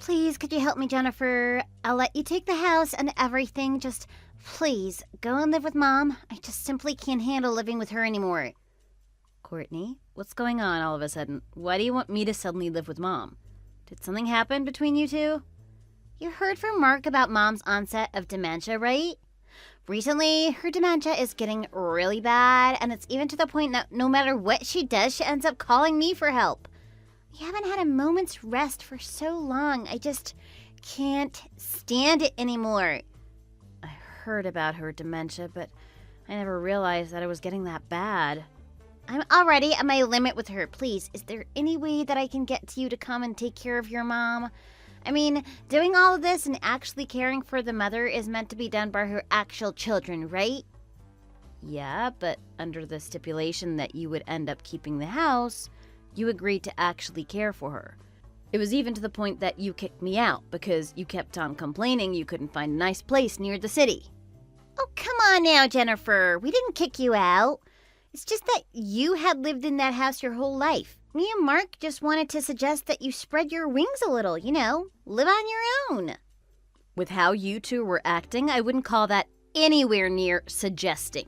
Please, could you help me, Jennifer? I'll let you take the house and everything. Just please go and live with Mom. I just simply can't handle living with her anymore. Courtney, what's going on all of a sudden? Why do you want me to suddenly live with Mom? Did something happen between you two? You heard from Mark about Mom's onset of dementia, right? Recently, her dementia is getting really bad, and it's even to the point that no matter what she does, she ends up calling me for help. We haven't had a moment's rest for so long. I just can't stand it anymore. I heard about her dementia, but I never realized that it was getting that bad. I'm already at my limit with her. Please, is there any way that I can get to you to come and take care of your mom? I mean, doing all of this and actually caring for the mother is meant to be done by her actual children, right? Yeah, but under the stipulation that you would end up keeping the house, you agreed to actually care for her. It was even to the point that you kicked me out because you kept on complaining you couldn't find a nice place near the city. Oh, come on now, Jennifer. We didn't kick you out. It's just that you had lived in that house your whole life. Me and Mark just wanted to suggest that you spread your wings a little, live on your own. With how you two were acting, I wouldn't call that anywhere near suggesting.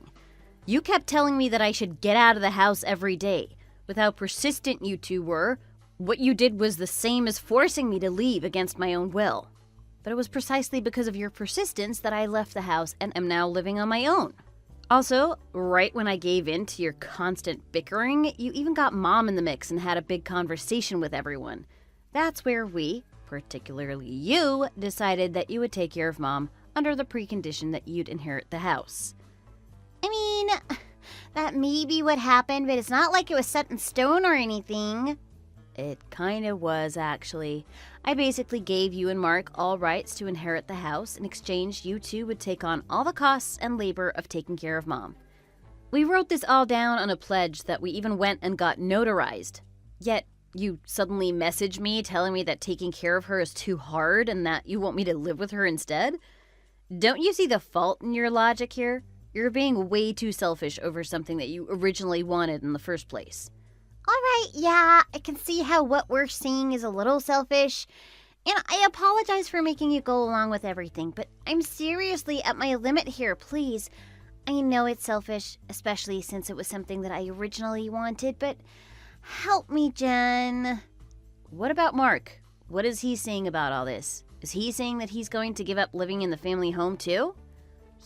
You kept telling me that I should get out of the house every day. With how persistent you two were, what you did was the same as forcing me to leave against my own will. But it was precisely because of your persistence that I left the house and am now living on my own. Also, right when I gave in to your constant bickering, you even got Mom in the mix and had a big conversation with everyone. That's where we, particularly you, decided that you would take care of Mom under the precondition that you'd inherit the house. I mean, that may be what happened, but it's not like it was set in stone or anything. It kind of was, actually. I basically gave you and Mark all rights to inherit the house. In exchange, you two would take on all the costs and labor of taking care of Mom. We wrote this all down on a pledge that we even went and got notarized. Yet, you suddenly message me telling me that taking care of her is too hard and that you want me to live with her instead? Don't you see the fault in your logic here? You're being way too selfish over something that you originally wanted in the first place. All right, yeah, I can see how what we're seeing is a little selfish. And I apologize for making you go along with everything, but I'm seriously at my limit here, please. I know it's selfish, especially since it was something that I originally wanted, but help me, Jen. What about Mark? What is he saying about all this? Is he saying that he's going to give up living in the family home too?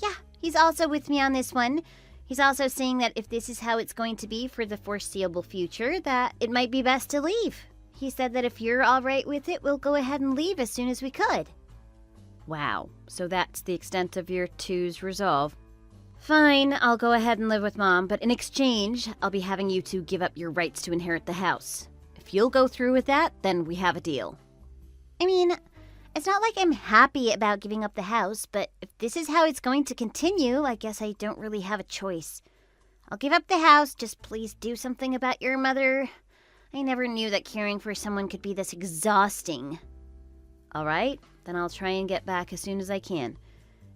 Yeah, he's also with me on this one. He's also saying that if this is how it's going to be for the foreseeable future, that it might be best to leave. He said that if you're all right with it, we'll go ahead and leave as soon as we could. Wow, so that's the extent of your two's resolve. Fine, I'll go ahead and live with Mom, but in exchange, I'll be having you two give up your rights to inherit the house. If you'll go through with that, then we have a deal. I mean, it's not like I'm happy about giving up the house, but if this is how it's going to continue, I guess I don't really have a choice. I'll give up the house, just please do something about your mother. I never knew that caring for someone could be this exhausting. All right, then I'll try and get back as soon as I can.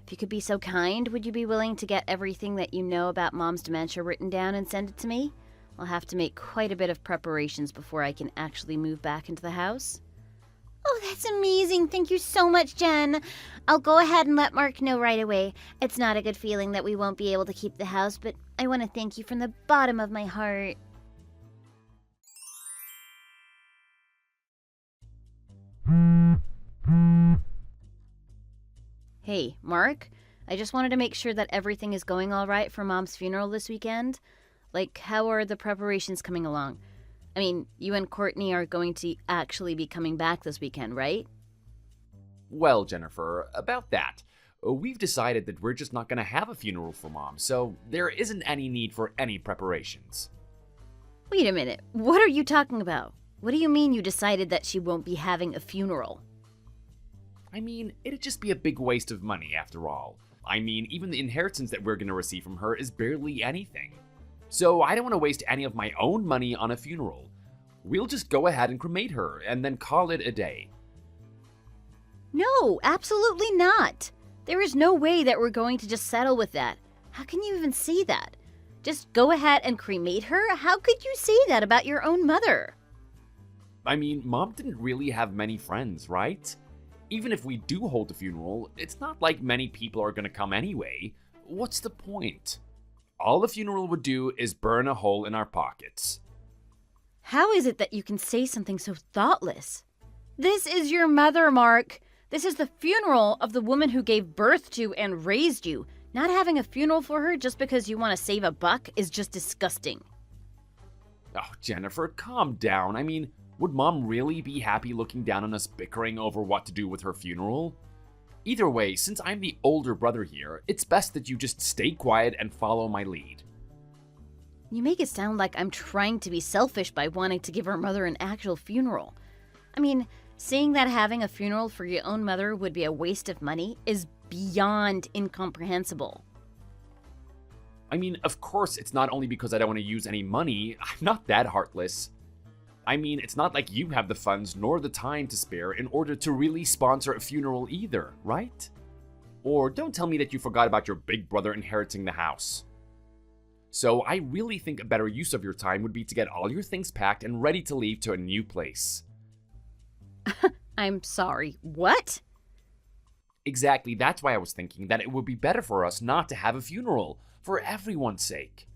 If you could be so kind, would you be willing to get everything that you know about Mom's dementia written down and send it to me? I'll have to make quite a bit of preparations before I can actually move back into the house. Oh, that's amazing. Thank you so much, Jen. I'll go ahead and let Mark know right away. It's not a good feeling that we won't be able to keep the house, but I want to thank you from the bottom of my heart. Hey, Mark, I just wanted to make sure that everything is going all right for Mom's funeral this weekend. Like, how are the preparations coming along? I mean, you and Courtney are going to actually be coming back this weekend, right? Well, Jennifer, about that, we've decided that we're just not going to have a funeral for Mom, so there isn't any need for any preparations. Wait a minute, what are you talking about? What do you mean you decided that she won't be having a funeral? I mean, it'd just be a big waste of money after all. I mean, even the inheritance that we're going to receive from her is barely anything. So I don't want to waste any of my own money on a funeral. We'll just go ahead and cremate her and then call it a day. No, absolutely not. There is no way that we're going to just settle with that. How can you even see that? Just go ahead and cremate her? How could you say that about your own mother? I mean, Mom didn't really have many friends, right? Even if we do hold the funeral, it's not like many people are gonna come anyway. What's the point? All the funeral would do is burn a hole in our pockets. How is it that you can say something so thoughtless? This is your mother, Mark. This is the funeral of the woman who gave birth to and raised you. Not having a funeral for her just because you want to save a buck is just disgusting. Oh, Jennifer, calm down. I mean, would Mom really be happy looking down on us bickering over what to do with her funeral? Either way, since I'm the older brother here, it's best that you just stay quiet and follow my lead. You make it sound like I'm trying to be selfish by wanting to give her mother an actual funeral. I mean, saying that having a funeral for your own mother would be a waste of money is beyond incomprehensible. I mean, of course, it's not only because I don't want to use any money. I'm not that heartless. I mean, it's not like you have the funds nor the time to spare in order to really sponsor a funeral either, right? Or don't tell me that you forgot about your big brother inheriting the house. So I really think a better use of your time would be to get all your things packed and ready to leave to a new place. I'm sorry, what? Exactly, that's why I was thinking that it would be better for us not to have a funeral, for everyone's sake.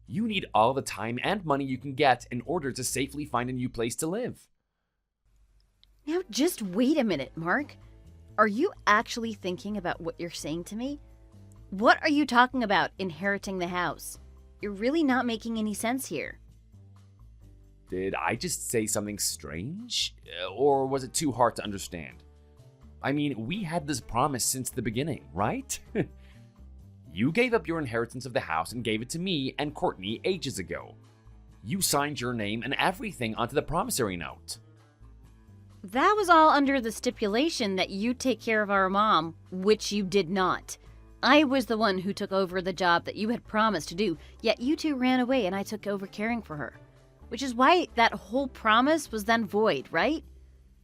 You need all the time and money you can get in order to safely find a new place to live. Now just wait a minute, Mark. Are you actually thinking about what you're saying to me? What are you talking about, inheriting the house? You're really not making any sense here. Did I just say something strange? Or was it too hard to understand? I mean, we had this promise since the beginning, right? You gave up your inheritance of the house and gave it to me and Courtney ages ago. You signed your name and everything onto the promissory note. That was all under the stipulation that you take care of our mom, which you did not. I was the one who took over the job that you had promised to do, yet you two ran away and I took over caring for her. Which is why that whole promise was then void, right?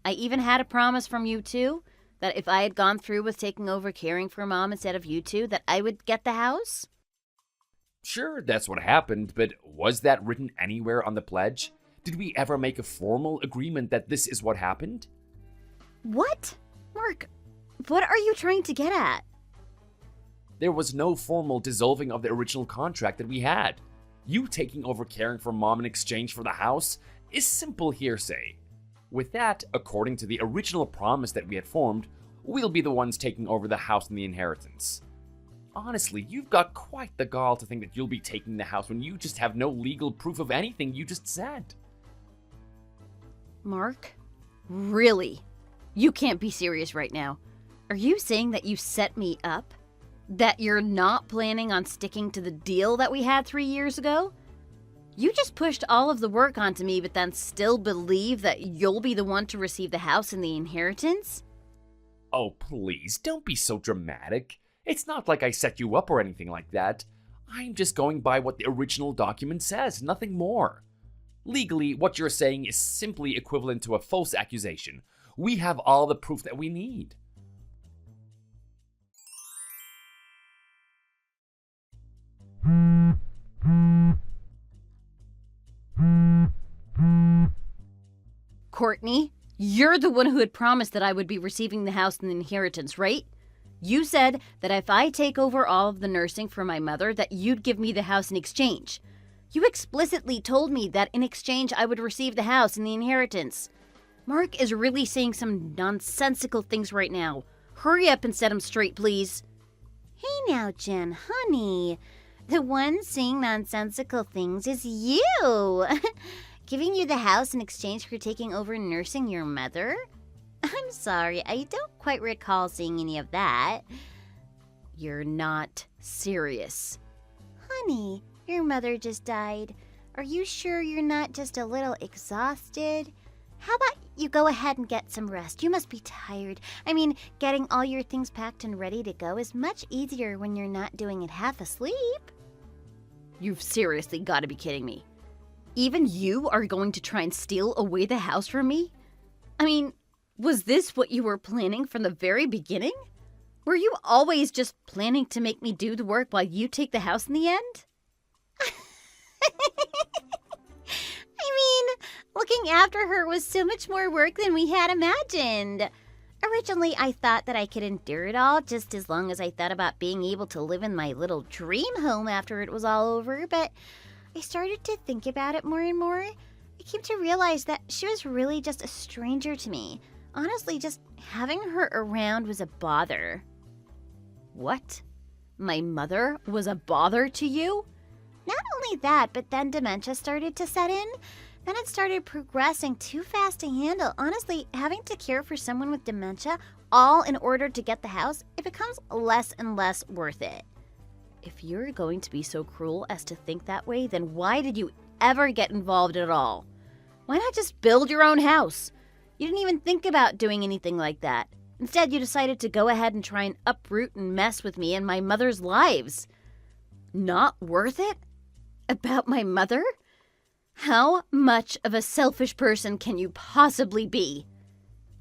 I even had a promise from you too, that if I had gone through with taking over caring for Mom instead of you two, that I would get the house? Sure, that's what happened, but was that written anywhere on the pledge? Did we ever make a formal agreement that this is what happened? What? Mark, what are you trying to get at? There was no formal dissolving of the original contract that we had. You taking over caring for Mom in exchange for the house is simple hearsay. With that, according to the original promise that we had formed, we'll be the ones taking over the house and the inheritance. Honestly, you've got quite the gall to think that you'll be taking the house when you just have no legal proof of anything you just said. Mark, really? You can't be serious right now. Are you saying that you set me up? That you're not planning on sticking to the deal that we had 3 years ago? You just pushed all of the work onto me, but then still believe that you'll be the one to receive the house and the inheritance? Oh, please, don't be so dramatic. It's not like I set you up or anything like that. I'm just going by what the original document says, nothing more. Legally, what you're saying is simply equivalent to a false accusation. We have all the proof that we need. Courtney, you're the one who had promised that I would be receiving the house and the inheritance, right? You said that if I take over all of the nursing for my mother, that you'd give me the house in exchange. You explicitly told me that in exchange I would receive the house and the inheritance. Mark is really saying some nonsensical things right now. Hurry up and set him straight, please. Hey now, Jen, honey. The one saying nonsensical things is you. Giving you the house in exchange for taking over nursing your mother? I'm sorry, I don't quite recall seeing any of that. You're not serious. Honey, your mother just died. Are you sure you're not just a little exhausted? How about you go ahead and get some rest? You must be tired. I mean, getting all your things packed and ready to go is much easier when you're not doing it half asleep. You've seriously got to be kidding me. Even you are going to try and steal away the house from me? I mean, was this what you were planning from the very beginning? Were you always just planning to make me do the work while you take the house in the end? I mean, looking after her was so much more work than we had imagined. Originally, I thought that I could endure it all just as long as I thought about being able to live in my little dream home after it was all over, but I started to think about it more and more. I came to realize that she was really just a stranger to me. Honestly, just having her around was a bother. What? My mother was a bother to you? Not only that, but then dementia started to set in. Then it started progressing too fast to handle. Honestly, having to care for someone with dementia, all in order to get the house, it becomes less and less worth it. If you're going to be so cruel as to think that way, then why did you ever get involved at all? Why not just build your own house? You didn't even think about doing anything like that. Instead, you decided to go ahead and try and uproot and mess with me and my mother's lives. Not worth it? About my mother? How much of a selfish person can you possibly be?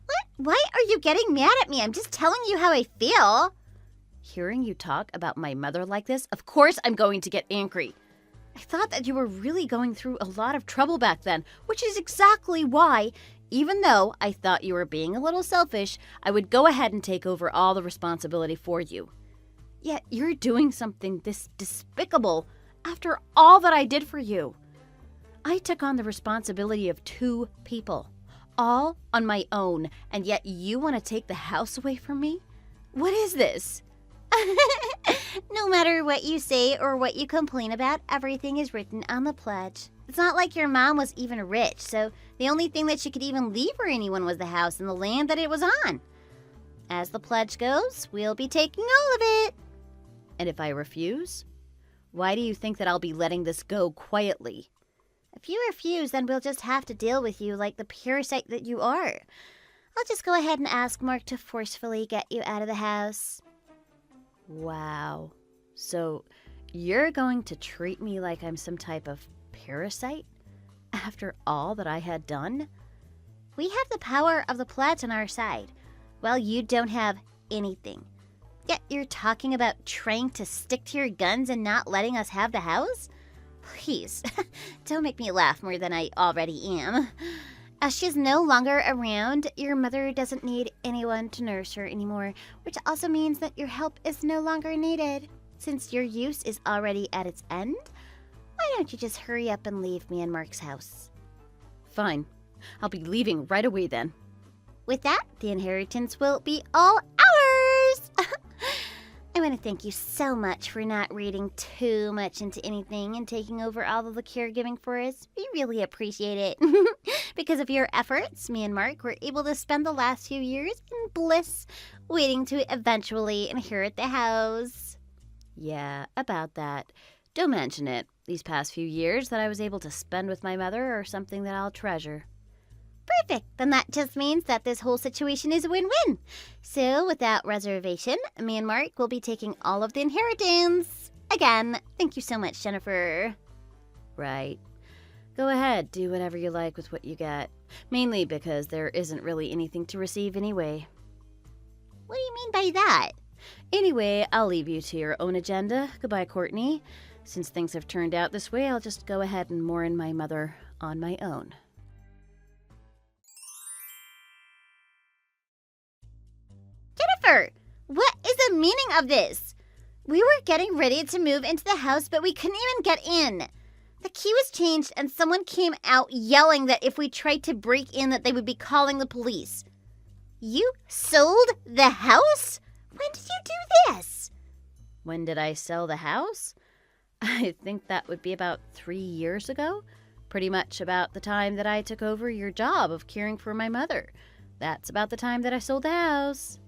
What? Why are you getting mad at me? I'm just telling you how I feel. Hearing you talk about my mother like this, of course I'm going to get angry. I thought that you were really going through a lot of trouble back then, which is exactly why, even though I thought you were being a little selfish, I would go ahead and take over all the responsibility for you. Yet you're doing something this despicable after all that I did for you. I took on the responsibility of 2 people, all on my own, and yet you want to take the house away from me? What is this? No matter what you say or what you complain about, everything is written on the pledge. It's not like your mom was even rich, so the only thing that she could even leave for anyone was the house and the land that it was on. As the pledge goes, we'll be taking all of it. And if I refuse? Why do you think that I'll be letting this go quietly? If you refuse, then we'll just have to deal with you like the parasite that you are. I'll just go ahead and ask Mark to forcefully get you out of the house. Wow. So you're going to treat me like I'm some type of parasite? After all that I had done? We have the power of the pledge on our side. Well, you don't have anything. Yet you're talking about trying to stick to your guns and not letting us have the house? Please, don't make me laugh more than I already am. As she's no longer around, your mother doesn't need anyone to nurse her anymore, which also means that your help is no longer needed. Since your use is already at its end, why don't you just hurry up and leave me in Mark's house? Fine. I'll be leaving right away then. With that, the inheritance will be all ours! I want to thank you so much for not reading too much into anything and taking over all of the caregiving for us. We really appreciate it. Because of your efforts, me and Mark were able to spend the last few years in bliss, waiting to eventually inherit the house. Yeah, about that. Don't mention it. These past few years that I was able to spend with my mother are something that I'll treasure. Perfect. Then that just means that this whole situation is a win-win. So, without reservation, me and Mark will be taking all of the inheritance. Again, thank you so much, Jennifer. Right. Go ahead, do whatever you like with what you get. Mainly because there isn't really anything to receive anyway. What do you mean by that? Anyway, I'll leave you to your own agenda. Goodbye, Courtney. Since things have turned out this way, I'll just go ahead and mourn my mother on my own. Jennifer, what is the meaning of this? We were getting ready to move into the house, but we couldn't even get in. The key was changed, and someone came out yelling that if we tried to break in, that they would be calling the police. You sold the house? When did you do this? When did I sell the house? I think that would be about 3 years ago. Pretty much about the time that I took over your job of caring for my mother. That's about the time that I sold the house.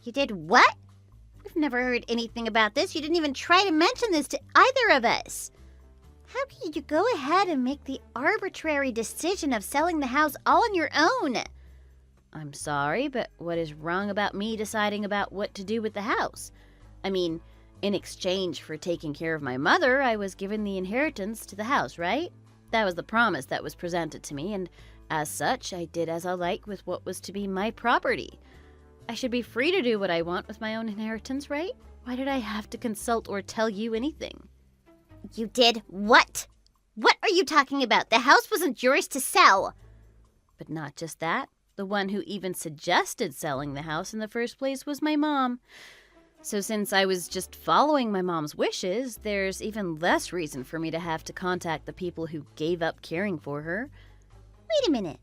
You did what? We've never heard anything about this. You didn't even try to mention this to either of us. How could you go ahead and make the arbitrary decision of selling the house all on your own? I'm sorry, but what is wrong about me deciding about what to do with the house? I mean, in exchange for taking care of my mother, I was given the inheritance to the house, right? That was the promise that was presented to me, and as such, I did as I like with what was to be my property. I should be free to do what I want with my own inheritance, right? Why did I have to consult or tell you anything? You did what? What are you talking about? The house wasn't yours to sell. But not just that. The one who even suggested selling the house in the first place was my mom. So since I was just following my mom's wishes, there's even less reason for me to have to contact the people who gave up caring for her. Wait a minute.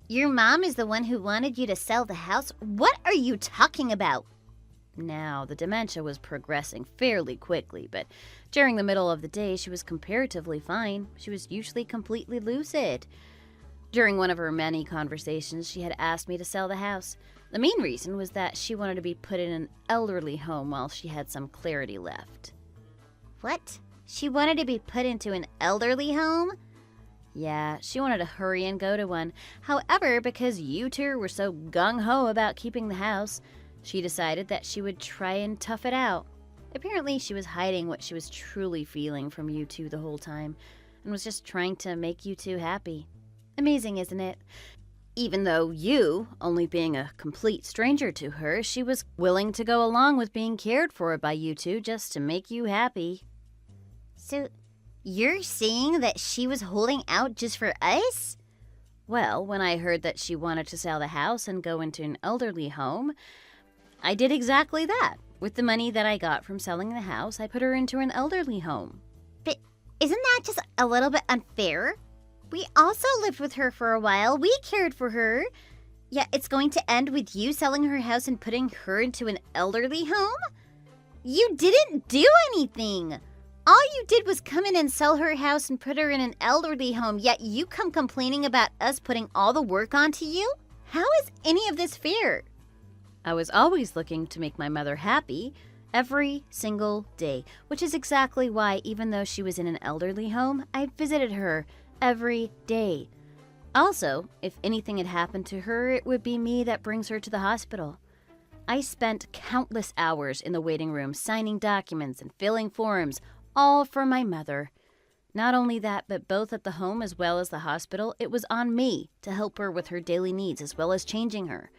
Your mom is the one who wanted you to sell the house? What are you talking about? Now, the dementia was progressing fairly quickly, but during the middle of the day, she was comparatively fine. She was usually completely lucid. During one of her many conversations, she had asked me to sell the house. The main reason was that she wanted to be put in an elderly home while she had some clarity left. What? She wanted to be put into an elderly home? Yeah, she wanted to hurry and go to one. However, because you two were so gung-ho about keeping the house, she decided that she would try and tough it out. Apparently, she was hiding what she was truly feeling from you two the whole time, and was just trying to make you two happy. Amazing, isn't it? Even though you, only being a complete stranger to her, she was willing to go along with being cared for by you two just to make you happy. So, you're saying that she was holding out just for us? Well, when I heard that she wanted to sell the house and go into an elderly home, I did exactly that. With the money that I got from selling the house, I put her into an elderly home. But isn't that just a little bit unfair? We also lived with her for a while. We cared for her. Yet it's going to end with you selling her house and putting her into an elderly home? You didn't do anything. All you did was come in and sell her house and put her in an elderly home, yet you come complaining about us putting all the work onto you? How is any of this fair? I was always looking to make my mother happy every single day, which is exactly why, even though she was in an elderly home, I visited her every day. Also, if anything had happened to her, it would be me that brings her to the hospital. I spent countless hours in the waiting room signing documents and filling forms, all for my mother. Not only that, but both at the home as well as the hospital, it was on me to help her with her daily needs as well as changing her.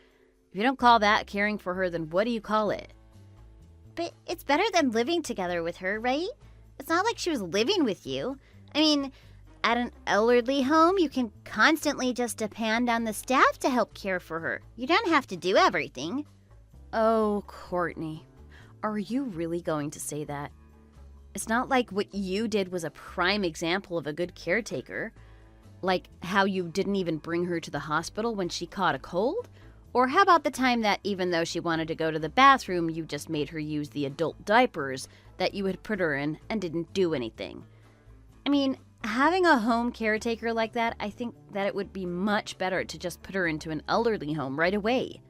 If you don't call that caring for her, then what do you call it? But it's better than living together with her, right? It's not like she was living with you. I mean, at an elderly home, you can constantly just depend on the staff to help care for her. You don't have to do everything. Oh, Courtney, are you really going to say that? It's not like what you did was a prime example of a good caretaker. Like how you didn't even bring her to the hospital when she caught a cold? Or how about the time that even though she wanted to go to the bathroom, you just made her use the adult diapers that you had put her in and didn't do anything? I mean, having a home caretaker like that, I think that it would be much better to just put her into an elderly home right away.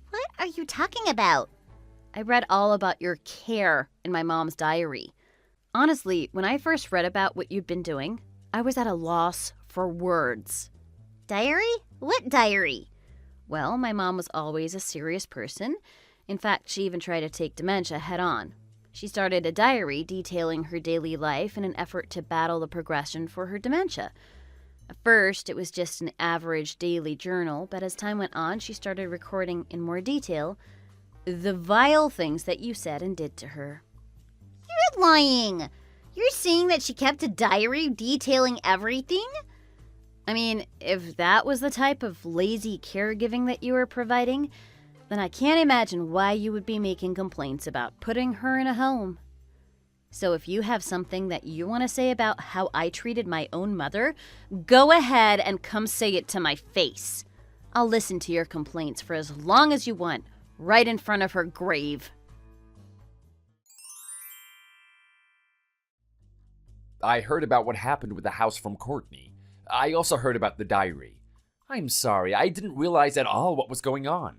What are you talking about? I read all about your care in my mom's diary. Honestly, when I first read about what you'd been doing, I was at a loss for words. Diary? What diary? Well, my mom was always a serious person. In fact, she even tried to take dementia head on. She started a diary detailing her daily life in an effort to battle the progression for her dementia. At first, it was just an average daily journal, but as time went on, she started recording in more detail the vile things that you said and did to her. You're lying. You're saying that she kept a diary detailing everything? I mean, if that was the type of lazy caregiving that you were providing, then I can't imagine why you would be making complaints about putting her in a home. So if you have something that you want to say about how I treated my own mother, go ahead and come say it to my face. I'll listen to your complaints for as long as you want, right in front of her grave. I heard about what happened with the house from Courtney. I also heard about the diary. I'm sorry, I didn't realize at all what was going on.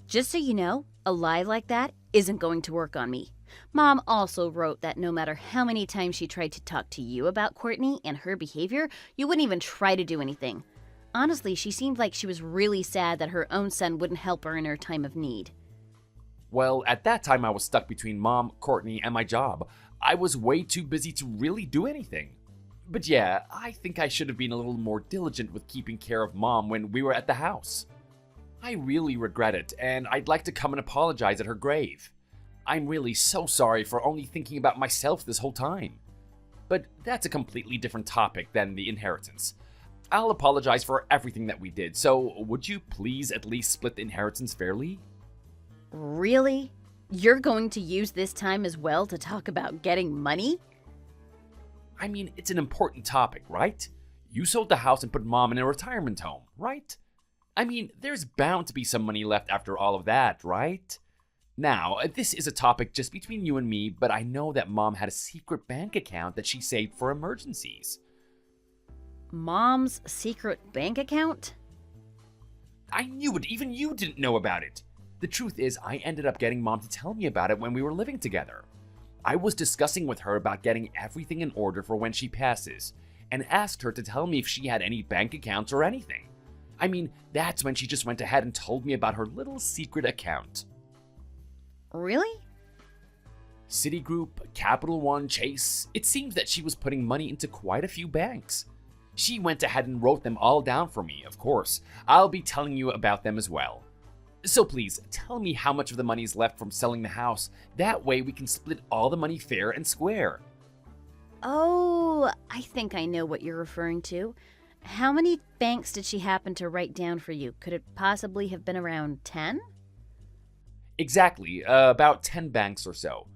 Just so you know, a lie like that isn't going to work on me. Mom also wrote that no matter how many times she tried to talk to you about Courtney and her behavior, you wouldn't even try to do anything. Honestly, she seemed like she was really sad that her own son wouldn't help her in her time of need. Well, at that time I was stuck between Mom, Courtney, and my job. I was way too busy to really do anything. But yeah, I think I should have been a little more diligent with keeping care of Mom when we were at the house. I really regret it, and I'd like to come and apologize at her grave. I'm really so sorry for only thinking about myself this whole time. But that's a completely different topic than the inheritance. I'll apologize for everything that we did, so would you please at least split the inheritance fairly? Really? You're going to use this time as well to talk about getting money? I mean, it's an important topic, right? You sold the house and put Mom in a retirement home, right? I mean, there's bound to be some money left after all of that, right? Now, this is a topic just between you and me, but I know that Mom had a secret bank account that she saved for emergencies. Mom's secret bank account? I knew it, even you didn't know about it. The truth is, I ended up getting Mom to tell me about it when we were living together. I was discussing with her about getting everything in order for when she passes, and asked her to tell me if she had any bank accounts or anything. I mean, that's when she just went ahead and told me about her little secret account. Really? Citigroup, Capital One, Chase. It seems that she was putting money into quite a few banks. She went ahead and wrote them all down for me, of course. I'll be telling you about them as well. So please, tell me how much of the money is left from selling the house. That way we can split all the money fair and square. Oh, I think I know what you're referring to. How many banks did she happen to write down for you? Could it possibly have been around 10? Exactly, about 10 banks or so.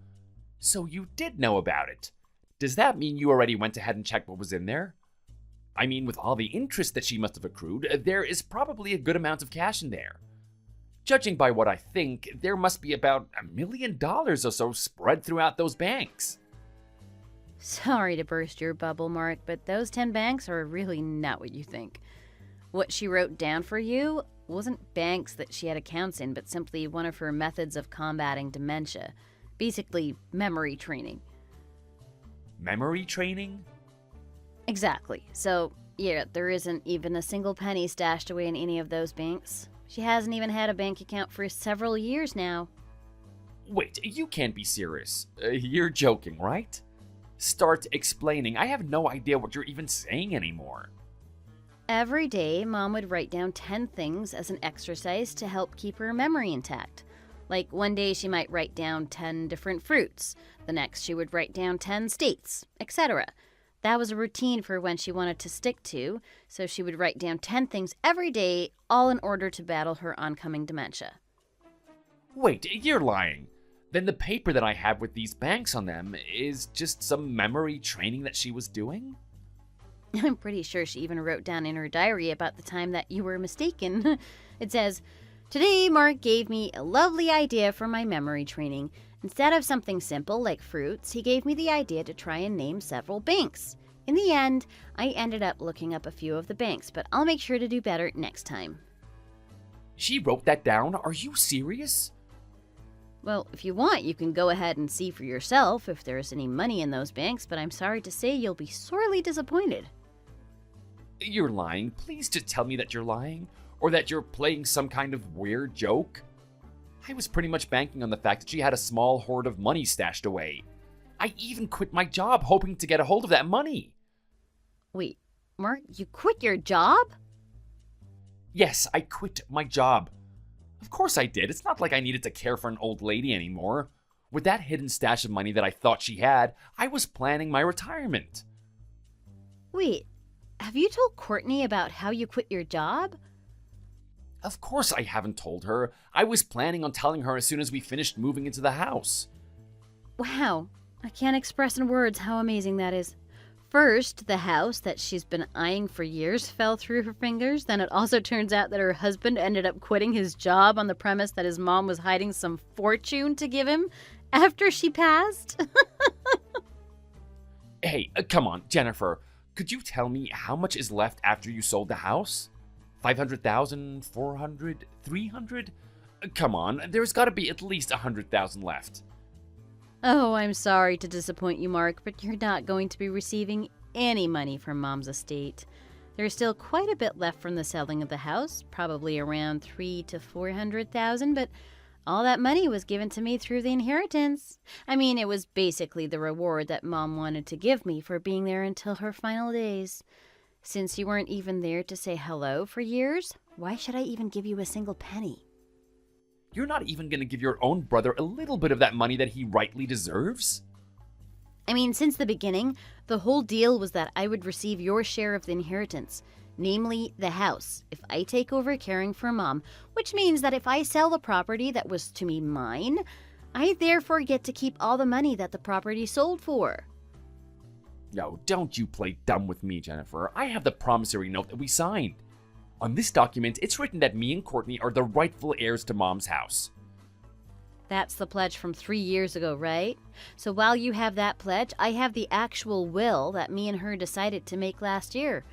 So you did know about it. Does that mean you already went ahead and checked what was in there? I mean, with all the interest that she must have accrued, there is probably a good amount of cash in there. Judging by what I think, there must be about $1 million or so spread throughout those banks. Sorry to burst your bubble, Mark, but those 10 banks are really not what you think. What she wrote down for you wasn't banks that she had accounts in, but simply one of her methods of combating dementia. Basically, memory training. Memory training? Exactly. So, yeah, there isn't even a single penny stashed away in any of those banks. She hasn't even had a bank account for several years now. Wait, you can't be serious. You're joking, right? Start explaining. I have no idea what you're even saying anymore. Every day, Mom would write down 10 things as an exercise to help keep her memory intact. Like one day she might write down 10 different fruits. The next she would write down 10 states, etc. That was a routine for when she wanted to stick to, so she would write down 10 things every day, all in order to battle her oncoming dementia. Wait, you're lying. Then the paper that I have with these banks on them is just some memory training that she was doing? I'm pretty sure she even wrote down in her diary about the time that you were mistaken. It says, "Today, Mark gave me a lovely idea for my memory training. Instead of something simple like fruits, he gave me the idea to try and name several banks. In the end, I ended up looking up a few of the banks, but I'll make sure to do better next time." She wrote that down? Are you serious? Well, if you want, you can go ahead and see for yourself if there's any money in those banks, but I'm sorry to say you'll be sorely disappointed. You're lying. Please just tell me that you're lying, or that you're playing some kind of weird joke. I was pretty much banking on the fact that she had a small hoard of money stashed away. I even quit my job hoping to get a hold of that money. Wait, Mark, you quit your job? Yes, I quit my job. Of course I did. It's not like I needed to care for an old lady anymore. With that hidden stash of money that I thought she had, I was planning my retirement. Wait, have you told Courtney about how you quit your job? Of course I haven't told her. I was planning on telling her as soon as we finished moving into the house. Wow, I can't express in words how amazing that is. First, the house that she's been eyeing for years fell through her fingers. Then it also turns out that her husband ended up quitting his job on the premise that his mom was hiding some fortune to give him after she passed. Hey, come on, Jennifer. Could you tell me how much is left after you sold the house? 500,000, 400, 300? Come on, there's got to be at least 100,000 left. Oh, I'm sorry to disappoint you, Mark, but you're not going to be receiving any money from Mom's estate. There's still quite a bit left from the selling of the house, probably around 300,000 to 400,000, but all that money was given to me through the inheritance. I mean, it was basically the reward that Mom wanted to give me for being there until her final days. Since you weren't even there to say hello for years, why should I even give you a single penny? You're not even going to give your own brother a little bit of that money that he rightly deserves? I mean, since the beginning, the whole deal was that I would receive your share of the inheritance. namely the house, if I take over caring for Mom, which means that if I sell the property that was to be mine, I therefore get to keep all the money that the property sold for. No, don't you play dumb with me, Jennifer. I have the promissory note that we signed. On this document, it's written that me and Courtney are the rightful heirs to Mom's house. That's the pledge from 3 years ago, right? So while you have that pledge, I have the actual will that me and her decided to make last year.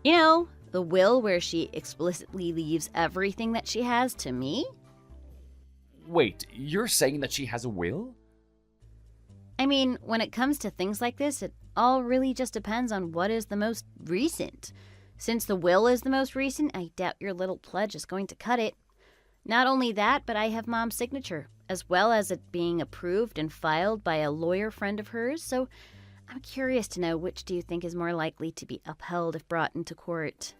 You know, the will where she explicitly leaves everything that she has to me? Wait, you're saying that she has a will? I mean, when it comes to things like this, it all really just depends on what is the most recent. Since the will is the most recent, I doubt your little pledge is going to cut it. Not only that, but I have Mom's signature, as well as it being approved and filed by a lawyer friend of hers, so I'm curious to know which do you think is more likely to be upheld if brought into court.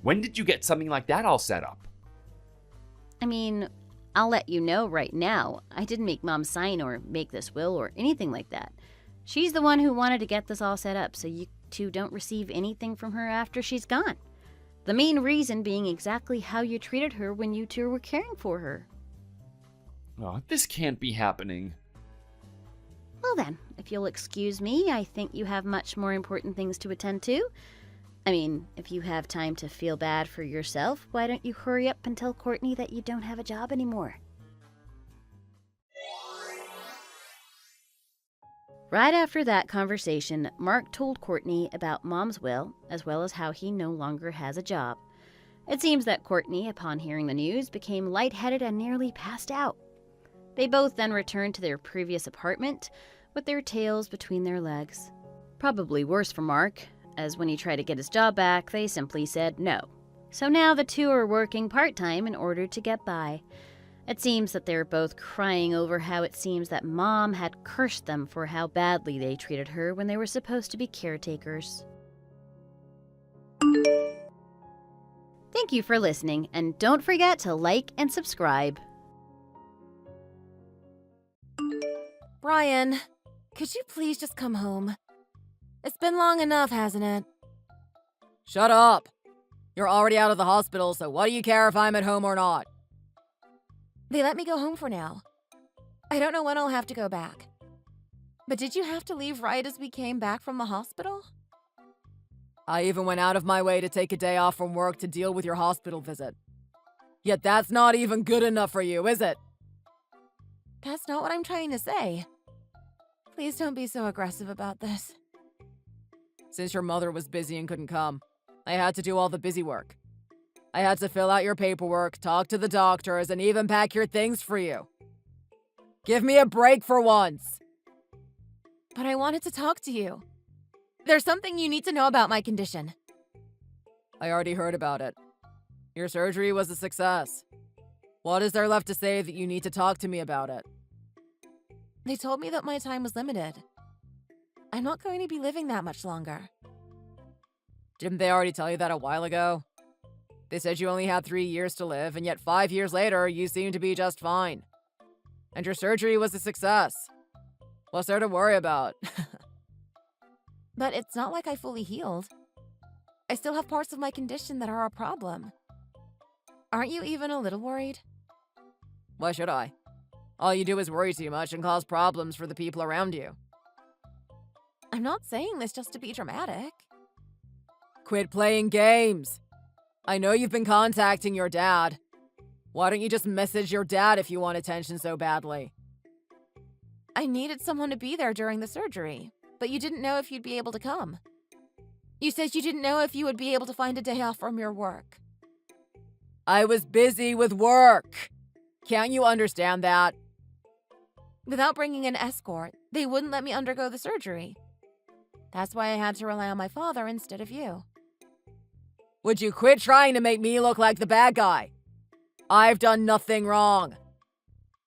When did you get something like that all set up? I mean, I'll let you know right now. I didn't make Mom sign or make this will or anything like that. She's the one who wanted to get this all set up so you two don't receive anything from her after she's gone. The main reason being exactly how you treated her when you two were caring for her. Oh, this can't be happening. Well then, if you'll excuse me, I think you have much more important things to attend to. I mean, if you have time to feel bad for yourself, why don't you hurry up and tell Courtney that you don't have a job anymore? Right after that conversation, Mark told Courtney about Mom's will, as well as how he no longer has a job. It seems that Courtney, upon hearing the news, became lightheaded and nearly passed out. They both then returned to their previous apartment with their tails between their legs. Probably worse for Mark, as when he tried to get his job back, they simply said no. So now the two are working part-time in order to get by. It seems that they're both crying over how it seems that Mom had cursed them for how badly they treated her when they were supposed to be caretakers. Thank you for listening, and don't forget to like and subscribe. Brian, could you please just come home? It's been long enough, hasn't it? Shut up! You're already out of the hospital, so what do you care if I'm at home or not? They let me go home for now. I don't know when I'll have to go back. But did you have to leave right as we came back from the hospital? I even went out of my way to take a day off from work to deal with your hospital visit. Yet that's not even good enough for you, is it? That's not what I'm trying to say. Please don't be so aggressive about this. Since your mother was busy and couldn't come, I had to do all the busy work. I had to fill out your paperwork, talk to the doctors, and even pack your things for you. Give me a break for once. But I wanted to talk to you. There's something you need to know about my condition. I already heard about it. Your surgery was a success. What is there left to say that you need to talk to me about it? They told me that my time was limited. I'm not going to be living that much longer. Didn't they already tell you that a while ago? They said you only had 3 years to live, and yet 5 years later, you seem to be just fine. And your surgery was a success. What's there to worry about? But it's not like I fully healed. I still have parts of my condition that are a problem. Aren't you even a little worried? Why should I? All you do is worry too much and cause problems for the people around you. I'm not saying this just to be dramatic. Quit playing games. I know you've been contacting your dad. Why don't you just message your dad if you want attention so badly? I needed someone to be there during the surgery, but you didn't know if you'd be able to come. You said you didn't know if you would be able to find a day off from your work. I was busy with work. Can't you understand that? Without bringing an escort, they wouldn't let me undergo the surgery. That's why I had to rely on my father instead of you. Would you quit trying to make me look like the bad guy? I've done nothing wrong.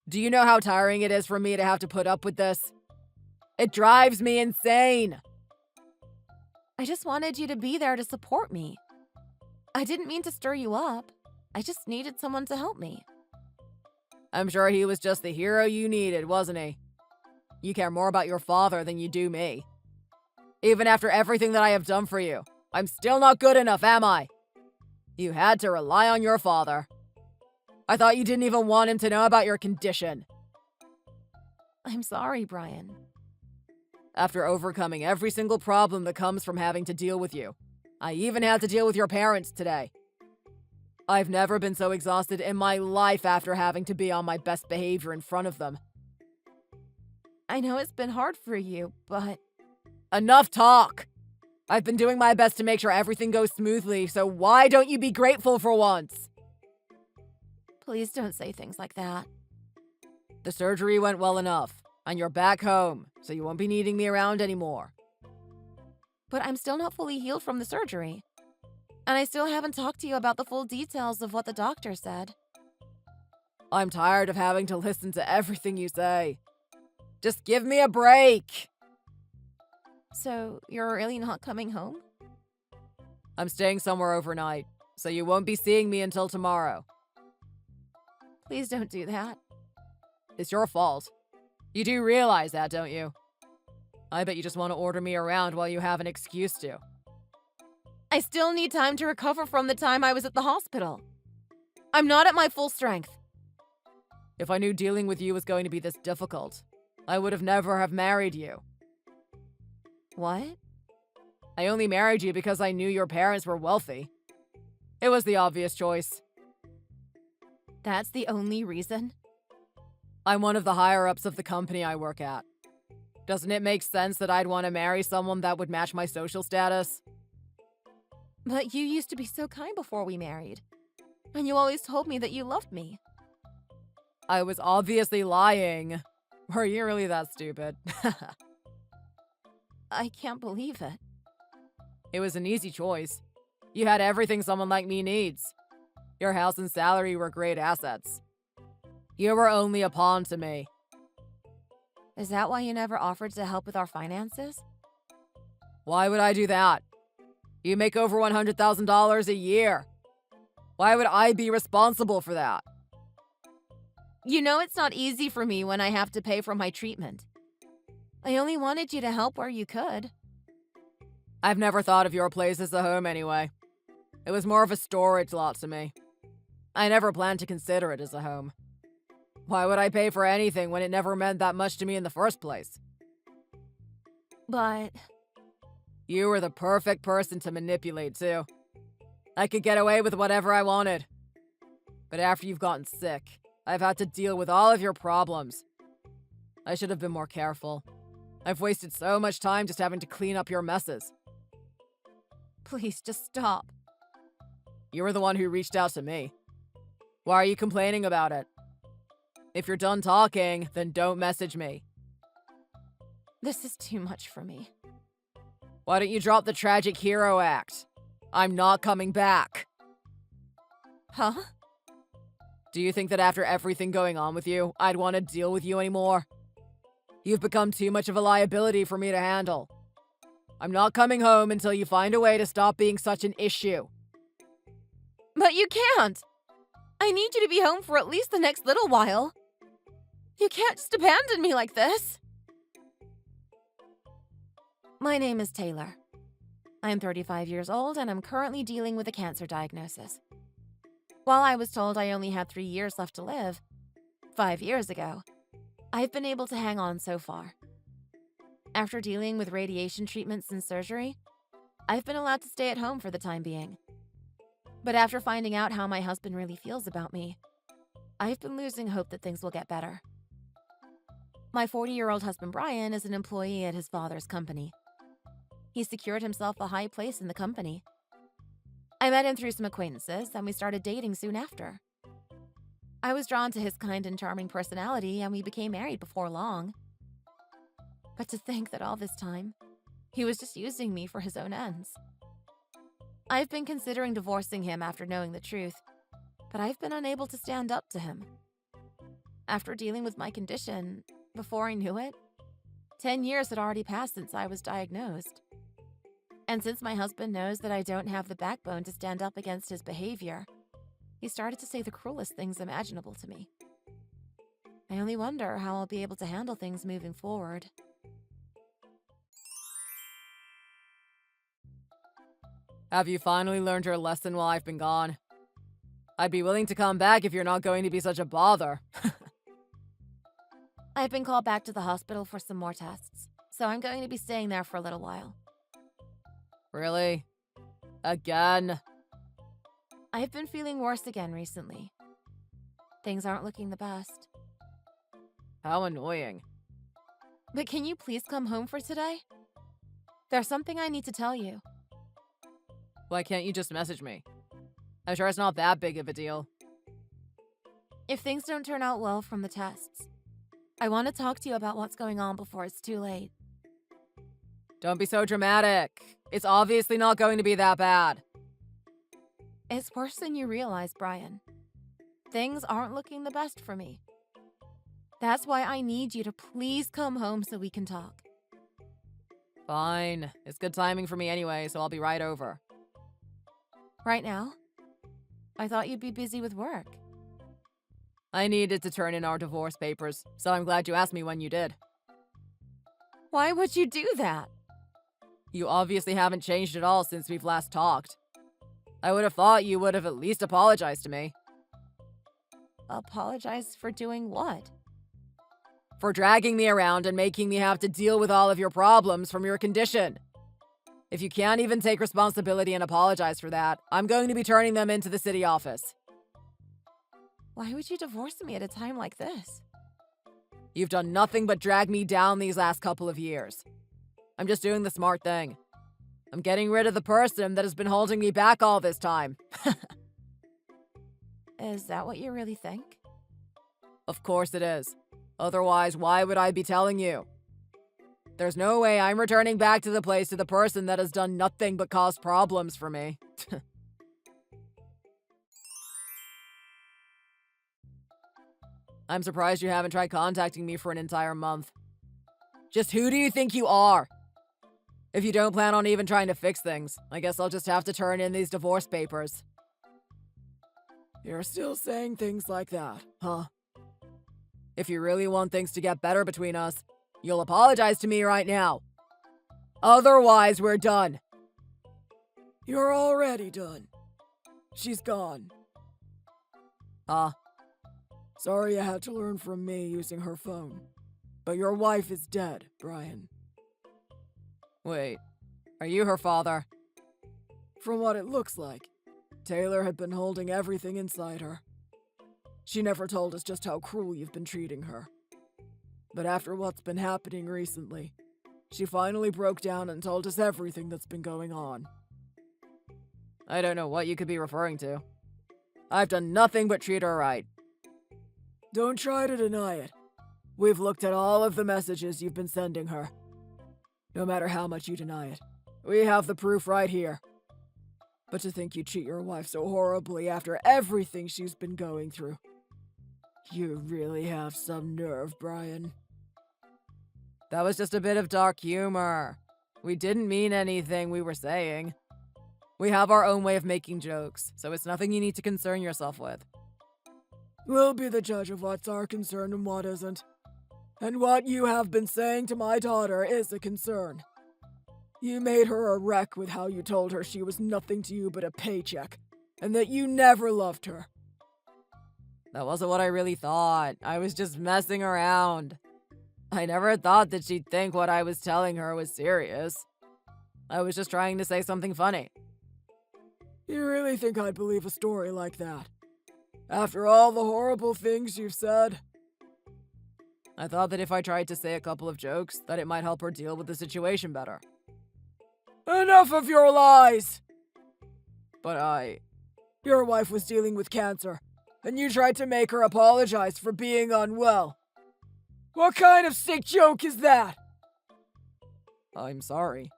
Do you know how tiring it is for me to have to put up with this? It drives me insane. I just wanted you to be there to support me. I didn't mean to stir you up. I just needed someone to help me. I'm sure he was just the hero you needed, wasn't he? You care more about your father than you do me. Even after everything that I have done for you, I'm still not good enough, am I? You had to rely on your father. I thought you didn't even want him to know about your condition. I'm sorry, Brian. After overcoming every single problem that comes from having to deal with you, I even had to deal with your parents today. I've never been so exhausted in my life after having to be on my best behavior in front of them. I know it's been hard for you, but... Enough talk! I've been doing my best to make sure everything goes smoothly, so why don't you be grateful for once? Please don't say things like that. The surgery went well enough, and you're back home, so you won't be needing me around anymore. But I'm still not fully healed from the surgery. And I still haven't talked to you about the full details of what the doctor said. I'm tired of having to listen to everything you say. Just give me a break! So, you're really not coming home? I'm staying somewhere overnight, so you won't be seeing me until tomorrow. Please don't do that. It's your fault. You do realize that, don't you? I bet you just want to order me around while you have an excuse to. I still need time to recover from the time I was at the hospital. I'm not at my full strength. If I knew dealing with you was going to be this difficult, I would have never have married you. What? I only married you because I knew your parents were wealthy. It was the obvious choice. That's the only reason? I'm one of the higher-ups of the company I work at. Doesn't it make sense that I'd want to marry someone that would match my social status? But you used to be so kind before we married. And you always told me that you loved me. I was obviously lying. Were you really that stupid? I can't believe it. It was an easy choice. You had everything someone like me needs. Your house and salary were great assets. You were only a pawn to me. Is that why you never offered to help with our finances? Why would I do that? You make over $100,000 a year. Why would I be responsible for that? You know it's not easy for me when I have to pay for my treatment. I only wanted you to help where you could. I've never thought of your place as a home anyway. It was more of a storage lot to me. I never planned to consider it as a home. Why would I pay for anything when it never meant that much to me in the first place? But... You were the perfect person to manipulate, too. I could get away with whatever I wanted. But after you've gotten sick, I've had to deal with all of your problems. I should have been more careful. I've wasted so much time just having to clean up your messes. Please, just stop. You were the one who reached out to me. Why are you complaining about it? If you're done talking, then don't message me. This is too much for me. Why don't you drop the tragic hero act? I'm not coming back. Huh? Do you think that after everything going on with you, I'd want to deal with you anymore? You've become too much of a liability for me to handle. I'm not coming home until you find a way to stop being such an issue. But you can't! I need you to be home for at least the next little while. You can't just abandon me like this. My name is Taylor. I'm 35 years old and I'm currently dealing with a cancer diagnosis. While I was told I only had 3 years left to live, 5 years ago, I've been able to hang on so far. After dealing with radiation treatments and surgery, I've been allowed to stay at home for the time being. But after finding out how my husband really feels about me, I've been losing hope that things will get better. My 40-year-old husband Brian is an employee at his father's company. He secured himself a high place in the company. I met him through some acquaintances, and we started dating soon after. I was drawn to his kind and charming personality, and we became married before long. But to think that all this time, he was just using me for his own ends. I've been considering divorcing him after knowing the truth, but I've been unable to stand up to him. After dealing with my condition, before I knew it, 10 years had already passed since I was diagnosed. And since my husband knows that I don't have the backbone to stand up against his behavior, he started to say the cruelest things imaginable to me. I only wonder how I'll be able to handle things moving forward. Have you finally learned your lesson while I've been gone? I'd be willing to come back if you're not going to be such a bother. I've been called back to the hospital for some more tests, so I'm going to be staying there for a little while. Really? Again? I've been feeling worse again recently. Things aren't looking the best. How annoying. But can you please come home for today? There's something I need to tell you. Why can't you just message me? I'm sure it's not that big of a deal. If things don't turn out well from the tests, I want to talk to you about what's going on before it's too late. Don't be so dramatic. It's obviously not going to be that bad. It's worse than you realize, Brian. Things aren't looking the best for me. That's why I need you to please come home so we can talk. Fine. It's good timing for me anyway, so I'll be right over. Right now? I thought you'd be busy with work. I needed to turn in our divorce papers, so I'm glad you asked me when you did. Why would you do that? You obviously haven't changed at all since we've last talked. I would have thought you would have at least apologized to me. Apologize for doing what? For dragging me around and making me have to deal with all of your problems from your condition. If you can't even take responsibility and apologize for that, I'm going to be turning them into the city office. Why would you divorce me at a time like this? You've done nothing but drag me down these last couple of years. I'm just doing the smart thing. I'm getting rid of the person that has been holding me back all this time. Is that what you really think? Of course it is. Otherwise, why would I be telling you? There's no way I'm returning back to the place to the person that has done nothing but cause problems for me. I'm surprised you haven't tried contacting me for an entire month. Just who do you think you are? If you don't plan on even trying to fix things, I guess I'll just have to turn in these divorce papers. You're still saying things like that, huh? If you really want things to get better between us, you'll apologize to me right now. Otherwise, we're done. You're already done. She's gone. Huh? Sorry you had to learn from me using her phone. But your wife is dead, Brian. Wait, are you her father? From what it looks like, Taylor had been holding everything inside her. She never told us just how cruel you've been treating her. But after what's been happening recently, she finally broke down and told us everything that's been going on. I don't know what you could be referring to. I've done nothing but treat her right. Don't try to deny it. We've looked at all of the messages you've been sending her. No matter how much you deny it, we have the proof right here. But to think you treat your wife so horribly after everything she's been going through. You really have some nerve, Brian. That was just a bit of dark humor. We didn't mean anything we were saying. We have our own way of making jokes, so it's nothing you need to concern yourself with. We'll be the judge of what's our concern and what isn't. And what you have been saying to my daughter is a concern. You made her a wreck with how you told her she was nothing to you but a paycheck, and that you never loved her. That wasn't what I really thought. I was just messing around. I never thought that she'd think what I was telling her was serious. I was just trying to say something funny. You really think I'd believe a story like that? After all the horrible things you've said? I thought that if I tried to say a couple of jokes, that it might help her deal with the situation better. Enough of your lies! But your wife was dealing with cancer, and you tried to make her apologize for being unwell. What kind of sick joke is that? I'm sorry.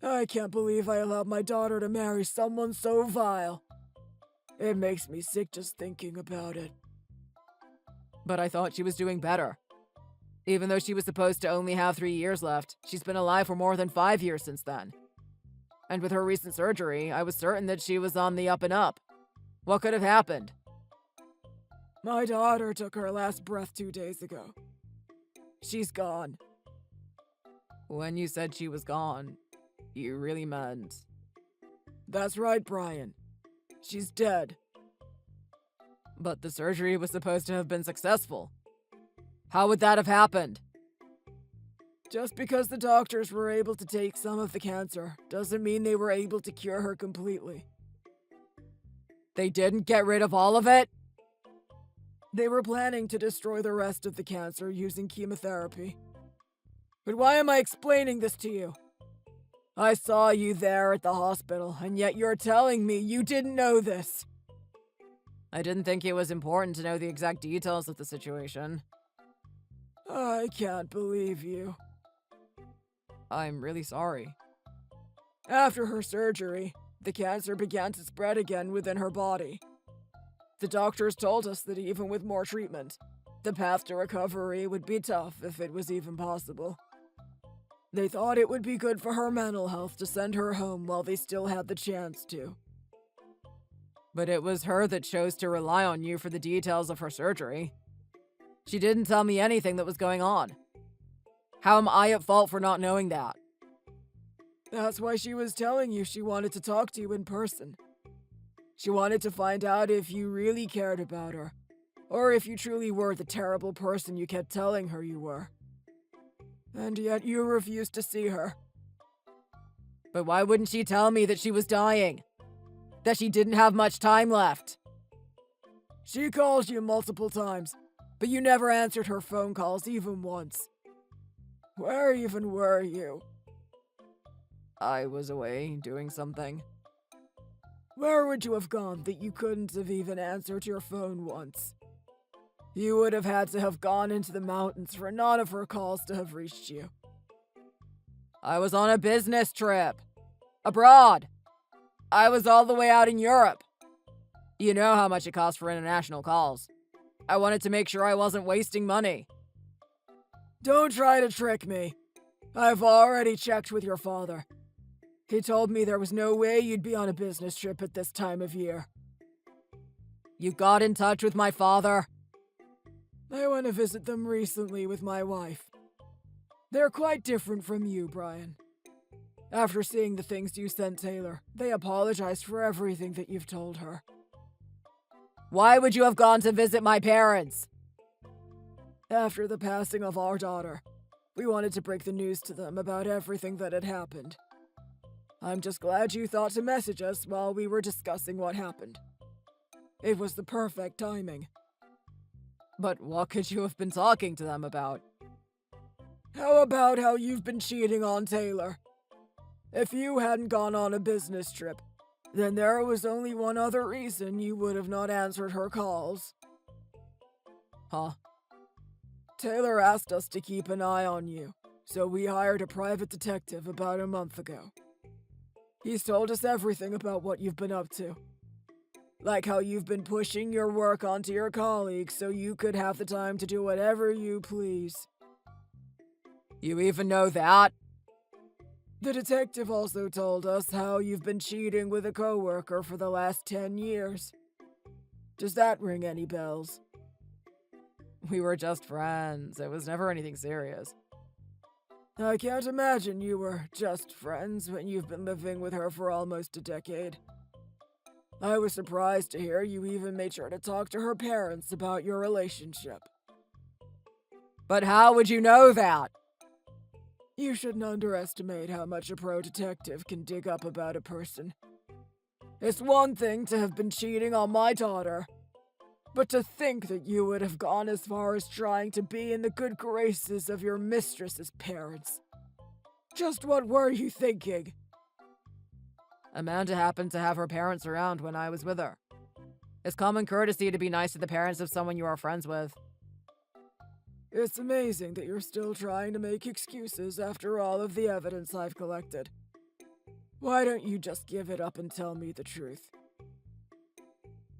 I can't believe I allowed my daughter to marry someone so vile. It makes me sick just thinking about it. But I thought she was doing better. Even though she was supposed to only have 3 years left, she's been alive for more than 5 years since then. And with her recent surgery, I was certain that she was on the up and up. What could have happened? My daughter took her last breath 2 days ago. She's gone. When you said she was gone, you really meant... That's right, Brian. She's dead. But the surgery was supposed to have been successful. How would that have happened? Just because the doctors were able to take some of the cancer doesn't mean they were able to cure her completely. They didn't get rid of all of it? They were planning to destroy the rest of the cancer using chemotherapy. But why am I explaining this to you? I saw you there at the hospital, and yet you're telling me you didn't know this. I didn't think it was important to know the exact details of the situation. I can't believe you. I'm really sorry. After her surgery, the cancer began to spread again within her body. The doctors told us that even with more treatment, the path to recovery would be tough if it was even possible. They thought it would be good for her mental health to send her home while they still had the chance to. But it was her that chose to rely on you for the details of her surgery. She didn't tell me anything that was going on. How am I at fault for not knowing that? That's why she was telling you she wanted to talk to you in person. She wanted to find out if you really cared about her, or if you truly were the terrible person you kept telling her you were. And yet you refused to see her. But why wouldn't she tell me that she was dying? That she didn't have much time left? She called you multiple times, but you never answered her phone calls even once. Where even were you? I was away doing something. Where would you have gone that you couldn't have even answered your phone once? You would have had to have gone into the mountains for none of her calls to have reached you. I was on a business trip. Abroad. I was all the way out in Europe. You know how much it costs for international calls. I wanted to make sure I wasn't wasting money. Don't try to trick me. I've already checked with your father. He told me there was no way you'd be on a business trip at this time of year. You got in touch with my father? I went to visit them recently with my wife. They're quite different from you, Brian. After seeing the things you sent Taylor, they apologized for everything that you've told her. Why would you have gone to visit my parents? After the passing of our daughter, we wanted to break the news to them about everything that had happened. I'm just glad you thought to message us while we were discussing what happened. It was the perfect timing. But what could you have been talking to them about? How about how you've been cheating on Taylor? If you hadn't gone on a business trip, then there was only one other reason you would have not answered her calls. Huh? Taylor asked us to keep an eye on you, so we hired a private detective about a month ago. He's told us everything about what you've been up to. Like how you've been pushing your work onto your colleagues so you could have the time to do whatever you please. You even know that? The detective also told us how you've been cheating with a coworker for the last 10 years. Does that ring any bells? We were just friends. It was never anything serious. I can't imagine you were just friends when you've been living with her for almost a decade. I was surprised to hear you even made sure to talk to her parents about your relationship. But how would you know that? You shouldn't underestimate how much a pro detective can dig up about a person. It's one thing to have been cheating on my daughter, but to think that you would have gone as far as trying to be in the good graces of your mistress's parents. Just what were you thinking? Amanda happened to have her parents around when I was with her. It's common courtesy to be nice to the parents of someone you are friends with. It's amazing that you're still trying to make excuses after all of the evidence I've collected. Why don't you just give it up and tell me the truth?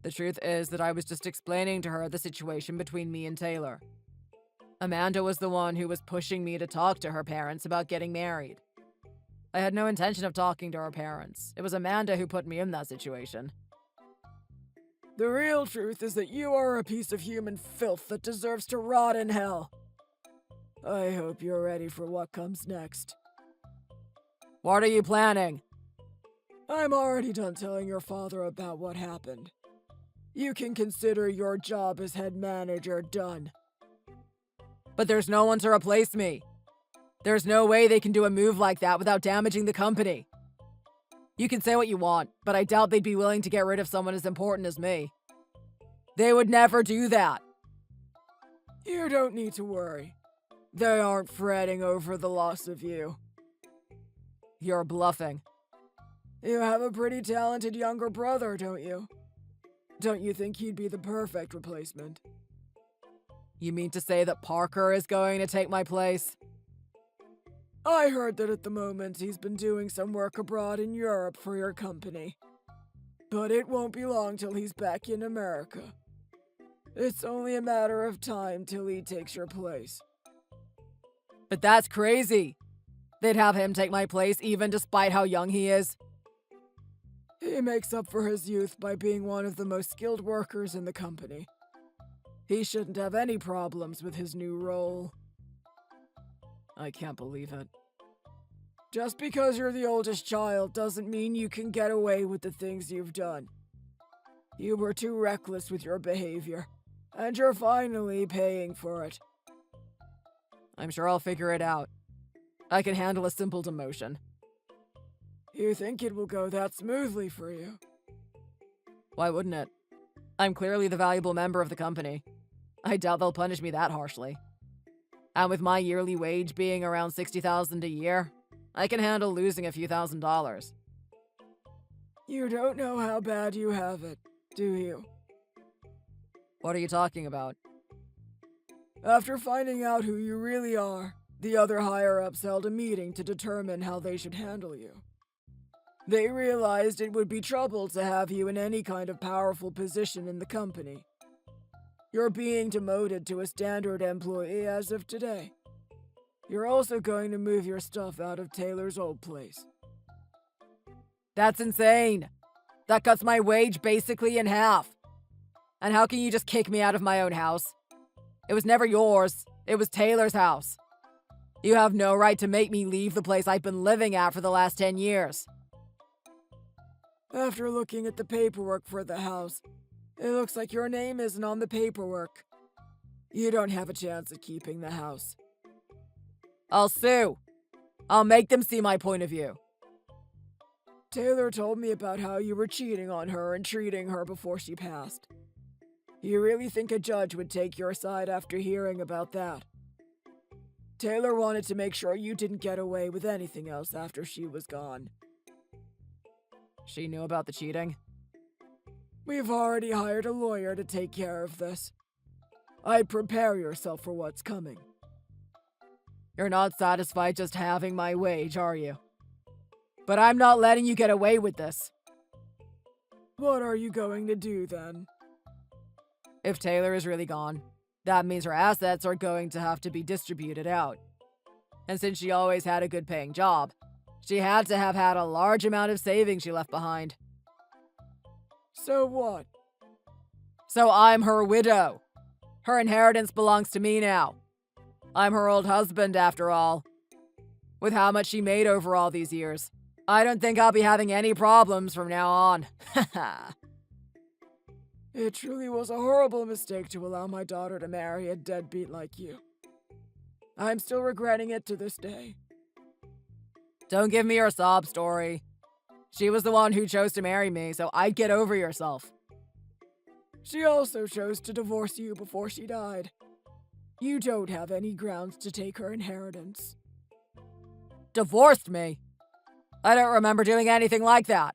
The truth is that I was just explaining to her the situation between me and Taylor. Amanda was the one who was pushing me to talk to her parents about getting married. I had no intention of talking to her parents. It was Amanda who put me in that situation. The real truth is that you are a piece of human filth that deserves to rot in hell. I hope you're ready for what comes next. What are you planning? I'm already done telling your father about what happened. You can consider your job as head manager done. But there's no one to replace me. There's no way they can do a move like that without damaging the company. You can say what you want, but I doubt they'd be willing to get rid of someone as important as me. They would never do that. You don't need to worry. They aren't fretting over the loss of you. You're bluffing. You have a pretty talented younger brother, don't you? Don't you think he'd be the perfect replacement? You mean to say that Parker is going to take my place? I heard that at the moment he's been doing some work abroad in Europe for your company. But it won't be long till he's back in America. It's only a matter of time till he takes your place. But that's crazy. They'd have him take my place even despite how young he is. He makes up for his youth by being one of the most skilled workers in the company. He shouldn't have any problems with his new role. I can't believe it. Just because you're the oldest child doesn't mean you can get away with the things you've done. You were too reckless with your behavior, and you're finally paying for it. I'm sure I'll figure it out. I can handle a simple demotion. You think it will go that smoothly for you? Why wouldn't it? I'm clearly the valuable member of the company. I doubt they'll punish me that harshly. And with my yearly wage being around $60,000 a year, I can handle losing a few $1,000s. You don't know how bad you have it, do you? What are you talking about? After finding out who you really are, the other higher-ups held a meeting to determine how they should handle you. They realized it would be trouble to have you in any kind of powerful position in the company. You're being demoted to a standard employee as of today. You're also going to move your stuff out of Taylor's old place. That's insane. That cuts my wage basically in half. And how can you just kick me out of my own house? It was never yours. It was Taylor's house. You have no right to make me leave the place I've been living at for the last 10 years. After looking at the paperwork for the house, it looks like your name isn't on the paperwork. You don't have a chance at keeping the house. I'll sue. I'll make them see my point of view. Taylor told me about how you were cheating on her and treating her before she passed. You really think a judge would take your side after hearing about that? Taylor wanted to make sure you didn't get away with anything else after she was gone. She knew about the cheating? We've already hired a lawyer to take care of this. I'd prepare yourself for what's coming. You're not satisfied just having my wage, are you? But I'm not letting you get away with this. What are you going to do then? If Taylor is really gone, that means her assets are going to have to be distributed out. And since she always had a good paying job, she had to have had a large amount of savings she left behind. So what? So I'm her widow. Her inheritance belongs to me now. I'm her old husband, after all. With how much she made over all these years, I don't think I'll be having any problems from now on. It truly was a horrible mistake to allow my daughter to marry a deadbeat like you. I'm still regretting it to this day. Don't give me your sob story. She was the one who chose to marry me, so I'd get over yourself. She also chose to divorce you before she died. You don't have any grounds to take her inheritance. Divorced me? I don't remember doing anything like that.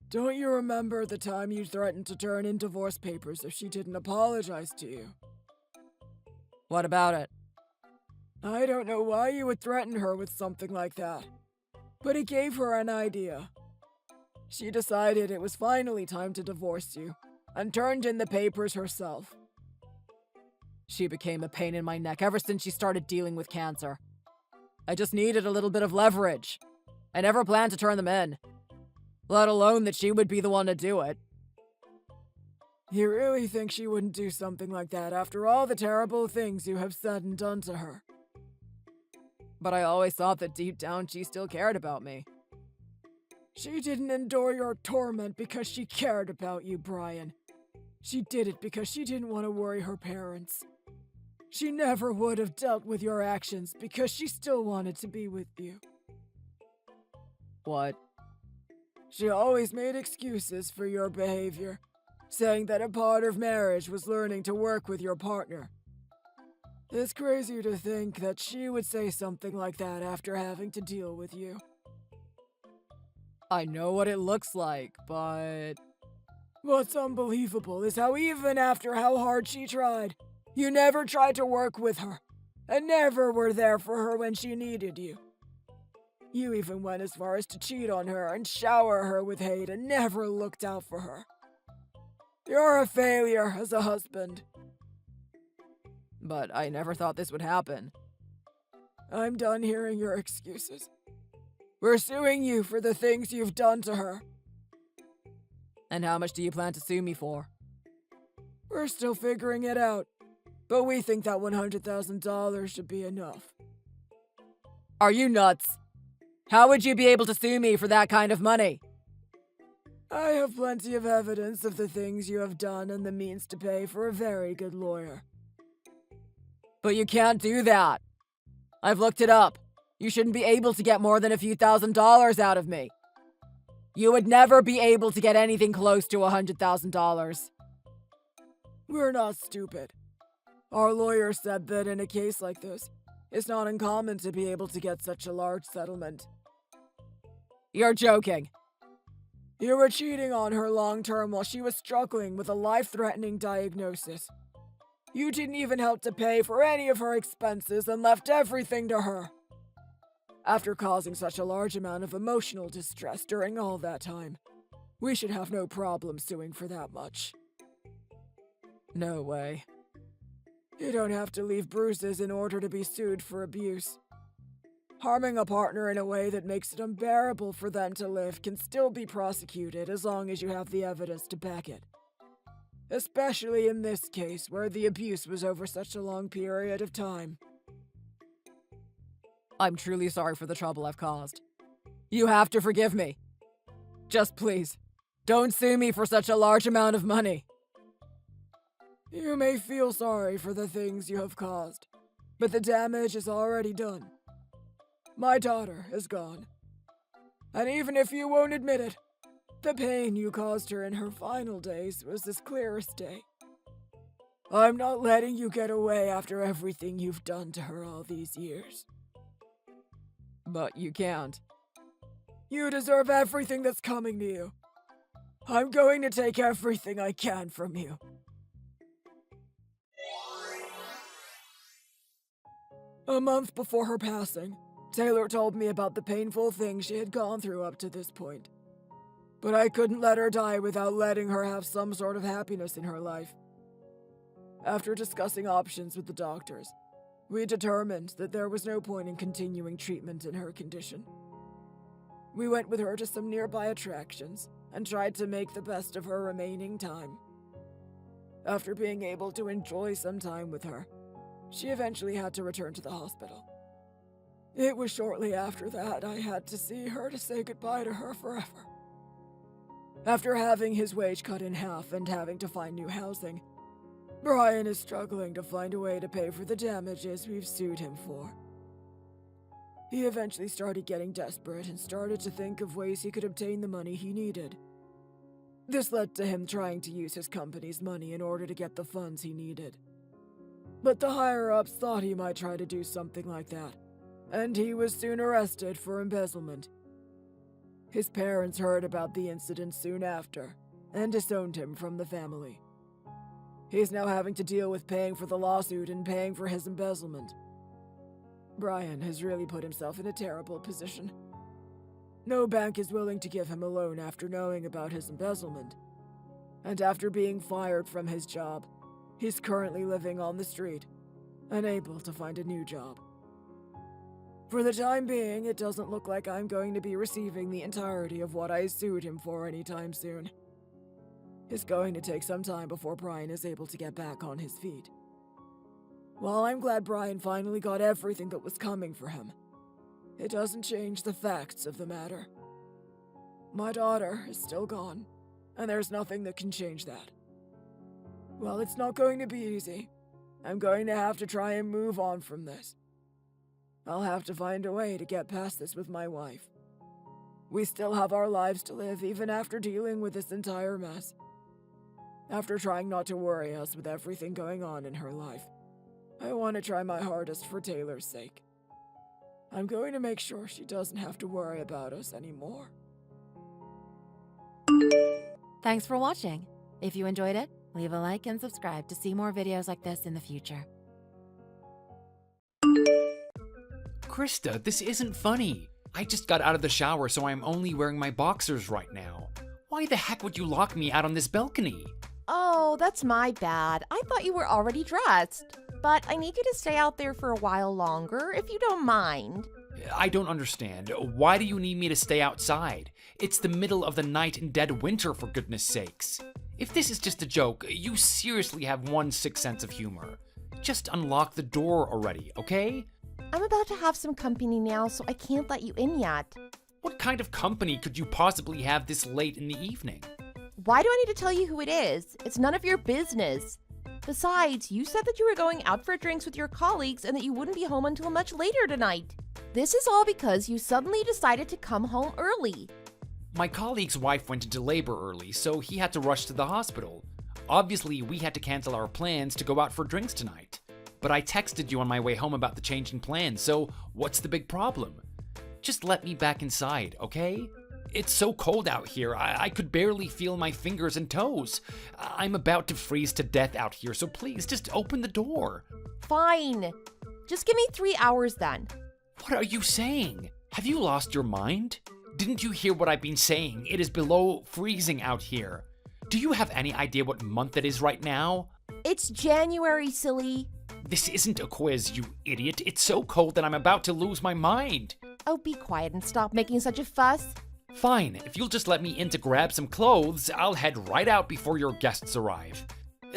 Don't you remember the time you threatened to turn in divorce papers if she didn't apologize to you? What about it? I don't know why you would threaten her with something like that, but it gave her an idea. She decided it was finally time to divorce you, and turned in the papers herself. She became a pain in my neck ever since she started dealing with cancer. I just needed a little bit of leverage. I never planned to turn them in, let alone that she would be the one to do it. You really think she wouldn't do something like that after all the terrible things you have said and done to her? But I always thought that deep down she still cared about me. She didn't endure your torment because she cared about you, Brian. She did it because she didn't want to worry her parents. She never would have dealt with your actions because she still wanted to be with you. What? She always made excuses for your behavior, saying that a part of marriage was learning to work with your partner. It's crazy to think that she would say something like that after having to deal with you. I know what it looks like, but... What's unbelievable is how even after how hard she tried, you never tried to work with her, and never were there for her when she needed you. You even went as far as to cheat on her and shower her with hate and never looked out for her. You're a failure as a husband. But I never thought this would happen. I'm done hearing your excuses. We're suing you for the things you've done to her. And how much do you plan to sue me for? We're still figuring it out, but we think that $100,000 should be enough. Are you nuts? How would you be able to sue me for that kind of money? I have plenty of evidence of the things you have done and the means to pay for a very good lawyer. But you can't do that. I've looked it up. You shouldn't be able to get more than a few $1,000s out of me. You would never be able to get anything close to $100,000. We're not stupid. Our lawyer said that in a case like this, it's not uncommon to be able to get such a large settlement. You're joking. You were cheating on her long term while she was struggling with a life-threatening diagnosis. You didn't even help to pay for any of her expenses and left everything to her. After causing such a large amount of emotional distress during all that time, we should have no problem suing for that much. No way. You don't have to leave bruises in order to be sued for abuse. Harming a partner in a way that makes it unbearable for them to live can still be prosecuted as long as you have the evidence to back it. Especially in this case where the abuse was over such a long period of time. I'm truly sorry for the trouble I've caused. You have to forgive me. Just please, don't sue me for such a large amount of money. You may feel sorry for the things you have caused, but the damage is already done. My daughter is gone. And even if you won't admit it, the pain you caused her in her final days was as clear as day. I'm not letting you get away after everything you've done to her all these years. But you can't. You deserve everything that's coming to you. I'm going to take everything I can from you. A month before her passing, Taylor told me about the painful things she had gone through up to this point. But I couldn't let her die without letting her have some sort of happiness in her life. After discussing options with the doctors, we determined that there was no point in continuing treatment in her condition. We went with her to some nearby attractions and tried to make the best of her remaining time. After being able to enjoy some time with her, she eventually had to return to the hospital. It was shortly after that I had to see her to say goodbye to her forever. After having his wage cut in half and having to find new housing, Brian is struggling to find a way to pay for the damages we've sued him for. He eventually started getting desperate and started to think of ways he could obtain the money he needed. This led to him trying to use his company's money in order to get the funds he needed. But the higher-ups thought he might try to do something like that, and he was soon arrested for embezzlement. His parents heard about the incident soon after, and disowned him from the family. He's now having to deal with paying for the lawsuit and paying for his embezzlement. Brian has really put himself in a terrible position. No bank is willing to give him a loan after knowing about his embezzlement. And after being fired from his job, he's currently living on the street, unable to find a new job. For the time being, it doesn't look like I'm going to be receiving the entirety of what I sued him for anytime soon. It's going to take some time before Brian is able to get back on his feet. While I'm glad Brian finally got everything that was coming for him, it doesn't change the facts of the matter. My daughter is still gone, and there's nothing that can change that. Well, it's not going to be easy. I'm going to have to try and move on from this. I'll have to find a way to get past this with my wife. We still have our lives to live even after dealing with this entire mess. After trying not to worry us with everything going on in her life, I want to try my hardest for Taylor's sake. I'm going to make sure she doesn't have to worry about us anymore. Thanks for watching. If you enjoyed it, leave a like and subscribe to see more videos like this in the future. Krista, this isn't funny. I just got out of the shower, so I'm only wearing my boxers right now. Why the heck would you lock me out on this balcony? Oh, that's my bad. I thought you were already dressed. But I need you to stay out there for a while longer, if you don't mind. I don't understand. Why do you need me to stay outside? It's the middle of the night in dead winter, for goodness sakes. If this is just a joke, you seriously have one sick sense of humor. Just unlock the door already, okay? I'm about to have some company now, so I can't let you in yet. What kind of company could you possibly have this late in the evening? Why do I need to tell you who it is? It's none of your business. Besides, you said that you were going out for drinks with your colleagues and that you wouldn't be home until much later tonight. This is all because you suddenly decided to come home early. My colleague's wife went into labor early, so he had to rush to the hospital. Obviously, we had to cancel our plans to go out for drinks tonight. But I texted you on my way home about the change in plans, so what's the big problem? Just let me back inside, okay? It's so cold out here, I could barely feel my fingers and toes. I'm about to freeze to death out here, so please just open the door. Fine. Just give me 3 hours then. What are you saying? Have you lost your mind? Didn't you hear what I've been saying? It is below freezing out here. Do you have any idea what month it is right now? It's January, silly. This isn't a quiz, you idiot. It's so cold that I'm about to lose my mind. Oh, be quiet and stop making such a fuss. Fine, if you'll just let me in to grab some clothes, I'll head right out before your guests arrive.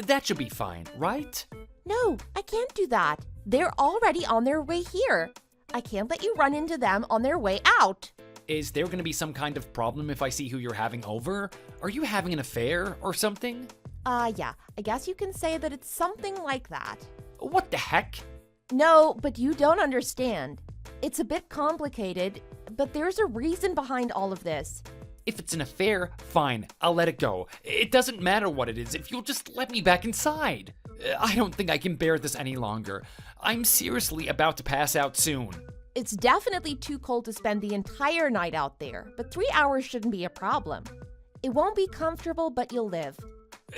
That should be fine, right? No, I can't do that. They're already on their way here. I can't let you run into them on their way out. Is there gonna be some kind of problem if I see who you're having over? Are you having an affair or something? Yeah, I guess you can say that it's something like that. What the heck? No, but you don't understand. It's a bit complicated, but there's a reason behind all of this. If it's an affair, fine, I'll let it go. It doesn't matter what it is if you'll just let me back inside. I don't think I can bear this any longer. I'm seriously about to pass out soon. It's definitely too cold to spend the entire night out there, but 3 hours shouldn't be a problem. It won't be comfortable, but you'll live.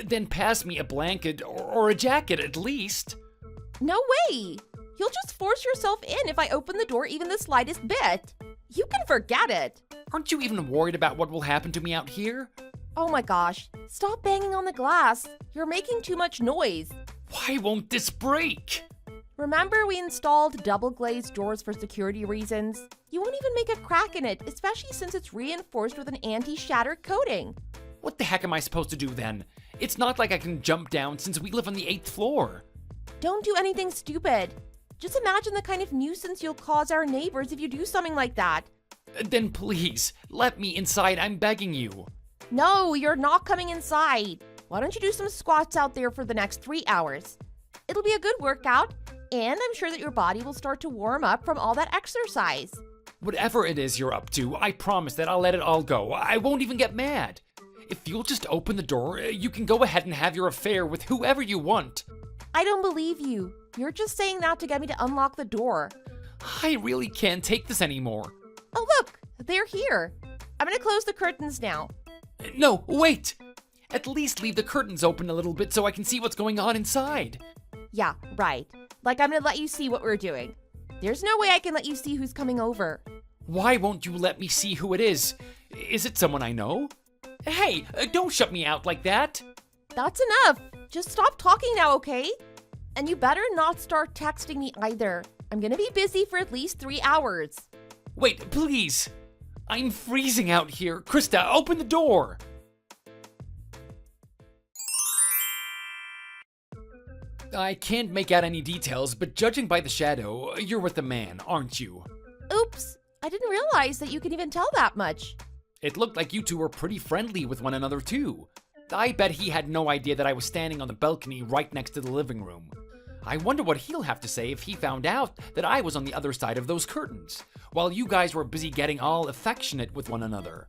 Then pass me a blanket or a jacket at least. No way! You'll just force yourself in if I open the door even the slightest bit. You can forget it. Aren't you even worried about what will happen to me out here? Oh my gosh, stop banging on the glass. You're making too much noise. Why won't this break? Remember we installed double glazed doors for security reasons? You won't even make a crack in it, especially since it's reinforced with an anti-shatter coating. What the heck am I supposed to do then? It's not like I can jump down since we live on the 8th floor. Don't do anything stupid. Just imagine the kind of nuisance you'll cause our neighbors if you do something like that. Then please, let me inside, I'm begging you. No, you're not coming inside. Why don't you do some squats out there for the next 3 hours? It'll be a good workout, and I'm sure that your body will start to warm up from all that exercise. Whatever it is you're up to, I promise that I'll let it all go. I won't even get mad. If you'll just open the door, you can go ahead and have your affair with whoever you want. I don't believe you. You're just saying that to get me to unlock the door. I really can't take this anymore. Oh look, they're here. I'm gonna close the curtains now. No, wait! At least leave the curtains open a little bit so I can see what's going on inside. Yeah, right. Like I'm gonna let you see what we're doing. There's no way I can let you see who's coming over. Why won't you let me see who it is? Is it someone I know? Hey, don't shut me out like that. That's enough. Just stop talking now, okay? And you better not start texting me either. I'm gonna be busy for at least 3 hours. Wait, please. I'm freezing out here. Krista, open the door. I can't make out any details, but judging by the shadow, you're with a man, aren't you? Oops, I didn't realize that you can even tell that much. It looked like you two were pretty friendly with one another too. I bet he had no idea that I was standing on the balcony right next to the living room. I wonder what he'll have to say if he found out that I was on the other side of those curtains, while you guys were busy getting all affectionate with one another.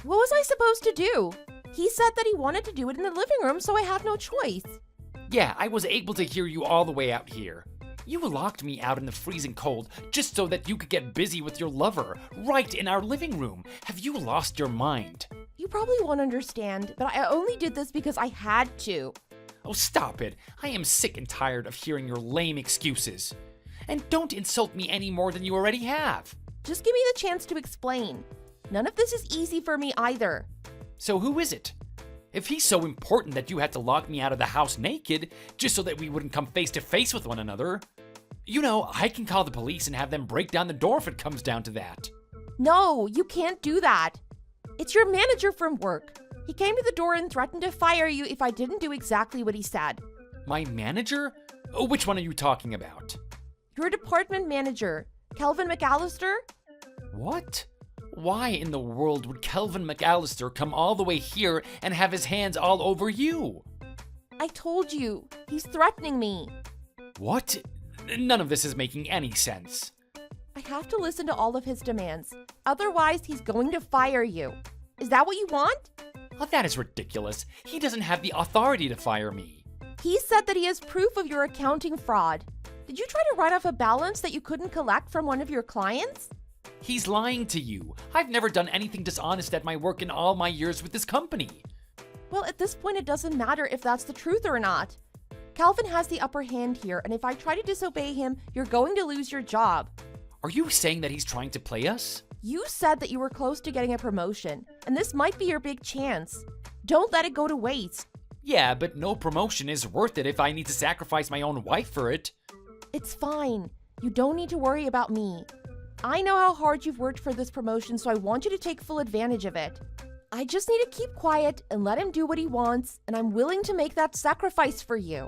What was I supposed to do? He said that he wanted to do it in the living room, so I had no choice. Yeah, I was able to hear you all the way out here. You locked me out in the freezing cold just so that you could get busy with your lover, right in our living room. Have you lost your mind? You probably won't understand, but I only did this because I had to. Oh, stop it. I am sick and tired of hearing your lame excuses. And don't insult me any more than you already have. Just give me the chance to explain. None of this is easy for me either. So who is it? If he's so important that you had to lock me out of the house naked just so that we wouldn't come face to face with one another, you know, I can call the police and have them break down the door if it comes down to that. No, you can't do that. It's your manager from work. He came to the door and threatened to fire you if I didn't do exactly what he said. My manager? Oh, which one are you talking about? Your department manager, Kelvin McAllister? What? Why in the world would Kelvin McAllister come all the way here and have his hands all over you? I told you, he's threatening me. What? None of this is making any sense. I have to listen to all of his demands. Otherwise, he's going to fire you. Is that what you want? Oh, that is ridiculous. He doesn't have the authority to fire me. He said that he has proof of your accounting fraud. Did you try to write off a balance that you couldn't collect from one of your clients? He's lying to you. I've never done anything dishonest at my work in all my years with this company. Well, at this point, it doesn't matter if that's the truth or not. Calvin has the upper hand here, and if I try to disobey him, you're going to lose your job. Are you saying that he's trying to play us? You said that you were close to getting a promotion, and this might be your big chance. Don't let it go to waste. Yeah, but no promotion is worth it if I need to sacrifice my own wife for it. It's fine. You don't need to worry about me. I know how hard you've worked for this promotion, so I want you to take full advantage of it. I just need to keep quiet and let him do what he wants, and I'm willing to make that sacrifice for you.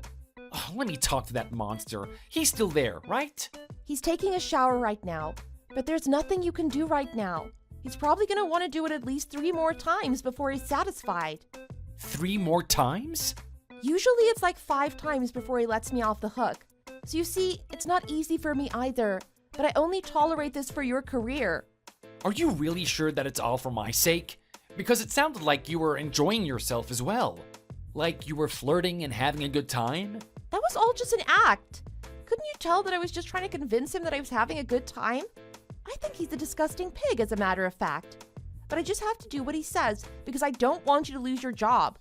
Oh, let me talk to that monster. He's still there, right? He's taking a shower right now, but there's nothing you can do right now. He's probably going to want to do it at least 3 more times before he's satisfied. 3 more times? Usually it's like 5 times before he lets me off the hook. So you see, it's not easy for me either, but I only tolerate this for your career. Are you really sure that it's all for my sake? Because it sounded like you were enjoying yourself as well. Like you were flirting and having a good time? That was all just an act. Couldn't you tell that I was just trying to convince him that I was having a good time? I think he's a disgusting pig, as a matter of fact. But I just have to do what he says, because I don't want you to lose your job.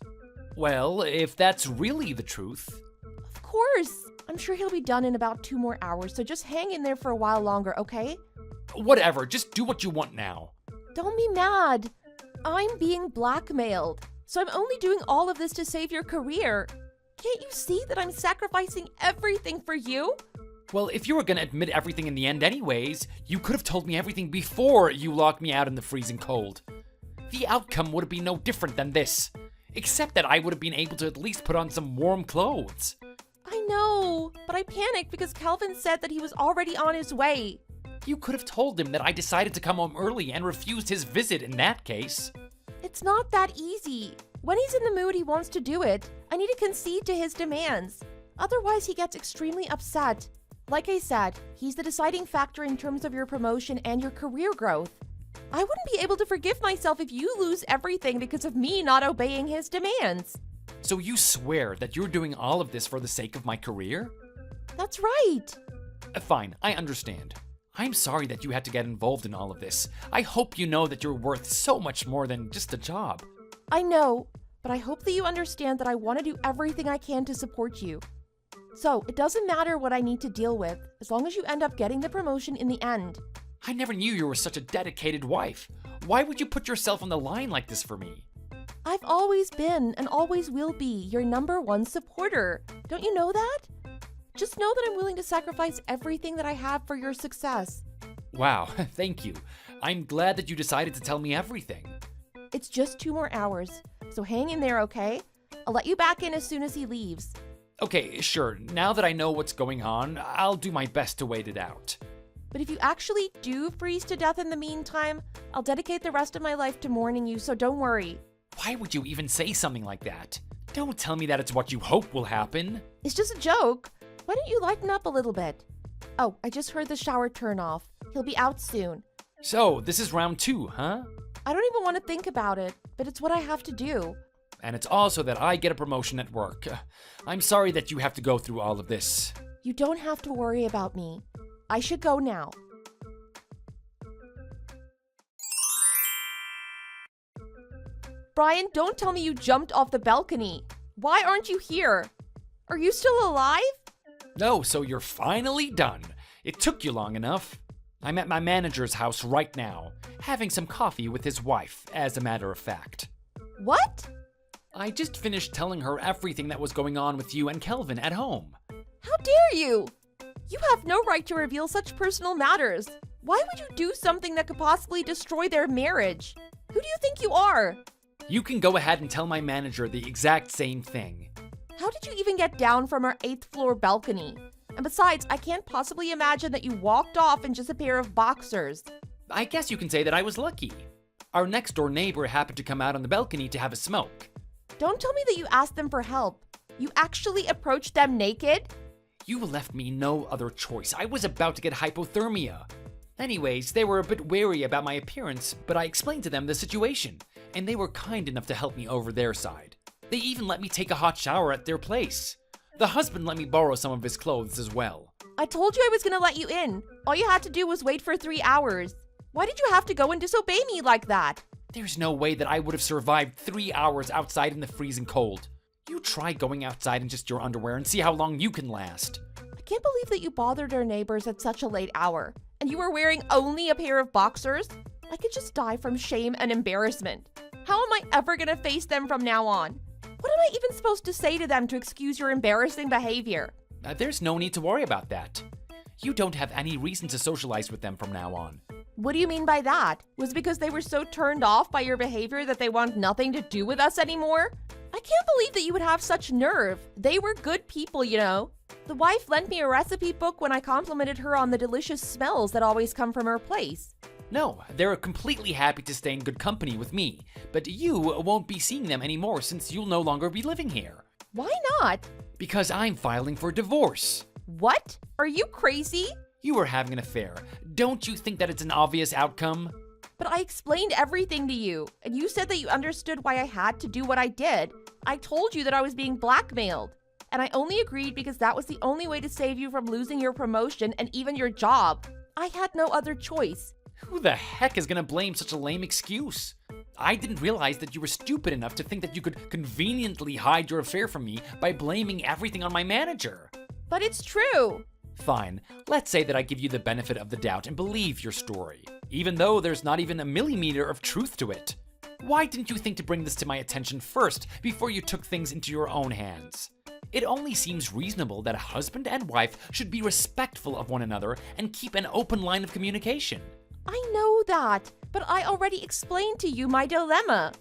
Well, if that's really the truth. Of course. I'm sure he'll be done in about 2 more hours, so just hang in there for a while longer, okay? Whatever, just do what you want now. Don't be mad. I'm being blackmailed, so I'm only doing all of this to save your career. Can't you see that I'm sacrificing everything for you? Well, if you were gonna admit everything in the end anyways, you could have told me everything before you locked me out in the freezing cold. The outcome would have been no different than this, except that I would have been able to at least put on some warm clothes. I know, but I panicked because Calvin said that he was already on his way. You could have told him that I decided to come home early and refused his visit in that case. It's not that easy. When he's in the mood, he wants to do it. I need to concede to his demands. Otherwise, he gets extremely upset. Like I said, he's the deciding factor in terms of your promotion and your career growth. I wouldn't be able to forgive myself if you lose everything because of me not obeying his demands. So you swear that you're doing all of this for the sake of my career? That's right. Fine, I understand. I'm sorry that you had to get involved in all of this. I hope you know that you're worth so much more than just a job. I know, but I hope that you understand that I want to do everything I can to support you. So, it doesn't matter what I need to deal with, as long as you end up getting the promotion in the end. I never knew you were such a dedicated wife. Why would you put yourself on the line like this for me? I've always been and always will be your #1 supporter. Don't you know that? Just know that I'm willing to sacrifice everything that I have for your success. Wow, thank you. I'm glad that you decided to tell me everything. It's just 2 more hours, so hang in there, okay? I'll let you back in as soon as he leaves. Okay, sure. Now that I know what's going on, I'll do my best to wait it out. But if you actually do freeze to death in the meantime, I'll dedicate the rest of my life to mourning you, so don't worry. Why would you even say something like that? Don't tell me that it's what you hope will happen. It's just a joke. Why don't you lighten up a little bit? Oh, I just heard the shower turn off. He'll be out soon. So, this is round 2, huh? I don't even want to think about it, but it's what I have to do. And it's also that I get a promotion at work. I'm sorry that you have to go through all of this. You don't have to worry about me. I should go now. Brian, don't tell me you jumped off the balcony. Why aren't you here? Are you still alive? No, so you're finally done. It took you long enough. I'm at my manager's house right now, having some coffee with his wife, as a matter of fact. What? I just finished telling her everything that was going on with you and Kelvin at home. How dare you? You have no right to reveal such personal matters. Why would you do something that could possibly destroy their marriage? Who do you think you are? You can go ahead and tell my manager the exact same thing. How did you even get down from our 8th floor balcony? And besides, I can't possibly imagine that you walked off in just a pair of boxers. I guess you can say that I was lucky. Our next door neighbor happened to come out on the balcony to have a smoke. Don't tell me that you asked them for help. You actually approached them naked? You left me no other choice. I was about to get hypothermia. Anyways, they were a bit wary about my appearance, but I explained to them the situation, and they were kind enough to help me over their side. They even let me take a hot shower at their place. The husband let me borrow some of his clothes as well. I told you I was going to let you in. All you had to do was wait for 3 hours. Why did you have to go and disobey me like that? There's no way that I would have survived 3 hours outside in the freezing cold. You try going outside in just your underwear and see how long you can last. I can't believe that you bothered our neighbors at such a late hour. And you were wearing only a pair of boxers? I could just die from shame and embarrassment. How am I ever going to face them from now on? What am I even supposed to say to them to excuse your embarrassing behavior? There's no need to worry about that. You don't have any reason to socialize with them from now on. What do you mean by that? Was it because they were so turned off by your behavior that they want nothing to do with us anymore? I can't believe that you would have such nerve. They were good people, you know. The wife lent me a recipe book when I complimented her on the delicious smells that always come from her place. No, they're completely happy to stay in good company with me, but you won't be seeing them anymore since you'll no longer be living here. Why not? Because I'm filing for divorce. What? Are you crazy? You were having an affair. Don't you think that it's an obvious outcome? But I explained everything to you, and you said that you understood why I had to do what I did. I told you that I was being blackmailed, and I only agreed because that was the only way to save you from losing your promotion and even your job. I had no other choice. Who the heck is gonna blame such a lame excuse? I didn't realize that you were stupid enough to think that you could conveniently hide your affair from me by blaming everything on my manager. But it's true. Fine, let's say that I give you the benefit of the doubt and believe your story, even though there's not even a millimeter of truth to it. Why didn't you think to bring this to my attention first before you took things into your own hands? It only seems reasonable that a husband and wife should be respectful of one another and keep an open line of communication. I know that, but I already explained to you my dilemma.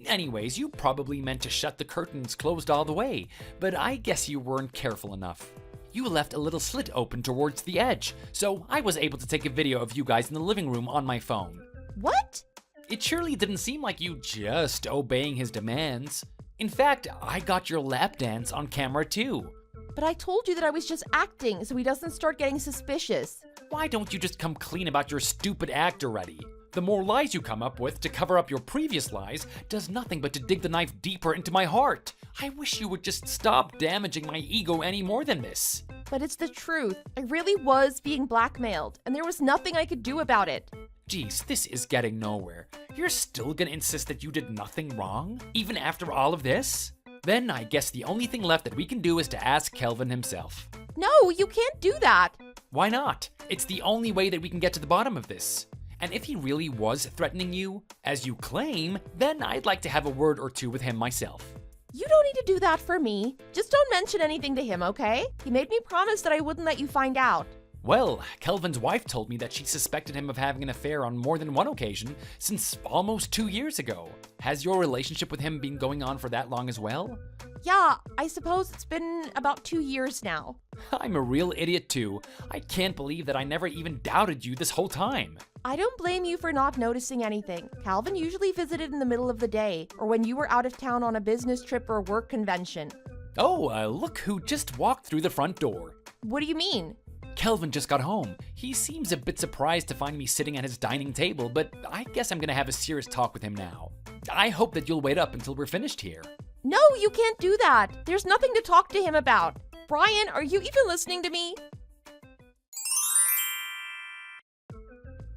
Anyways, you probably meant to shut the curtains closed all the way, but I guess you weren't careful enough. You left a little slit open towards the edge, so I was able to take a video of you guys in the living room on my phone. What? It surely didn't seem like you just obeying his demands. In fact, I got your lap dance on camera too. But I told you that I was just acting so he doesn't start getting suspicious. Why don't you just come clean about your stupid act already? The more lies you come up with to cover up your previous lies does nothing but to dig the knife deeper into my heart. I wish you would just stop damaging my ego any more than this. But it's the truth. I really was being blackmailed, and there was nothing I could do about it. Geez, this is getting nowhere. You're still gonna insist that you did nothing wrong, even after all of this? Then I guess the only thing left that we can do is to ask Kelvin himself. No, you can't do that. Why not? It's the only way that we can get to the bottom of this. And if he really was threatening you, as you claim, then I'd like to have a word or two with him myself. You don't need to do that for me. Just don't mention anything to him, okay? He made me promise that I wouldn't let you find out. Well, Kelvin's wife told me that she suspected him of having an affair on more than one occasion since almost 2 years ago. Has your relationship with him been going on for that long as well? Yeah, I suppose it's been about 2 years now. I'm a real idiot too. I can't believe that I never even doubted you this whole time. I don't blame you for not noticing anything. Calvin usually visited in the middle of the day, or when you were out of town on a business trip or work convention. Oh, look who just walked through the front door. What do you mean? Kelvin just got home. He seems a bit surprised to find me sitting at his dining table, but I guess I'm gonna have a serious talk with him now. I hope that you'll wait up until we're finished here. No, you can't do that. There's nothing to talk to him about. Brian, are you even listening to me?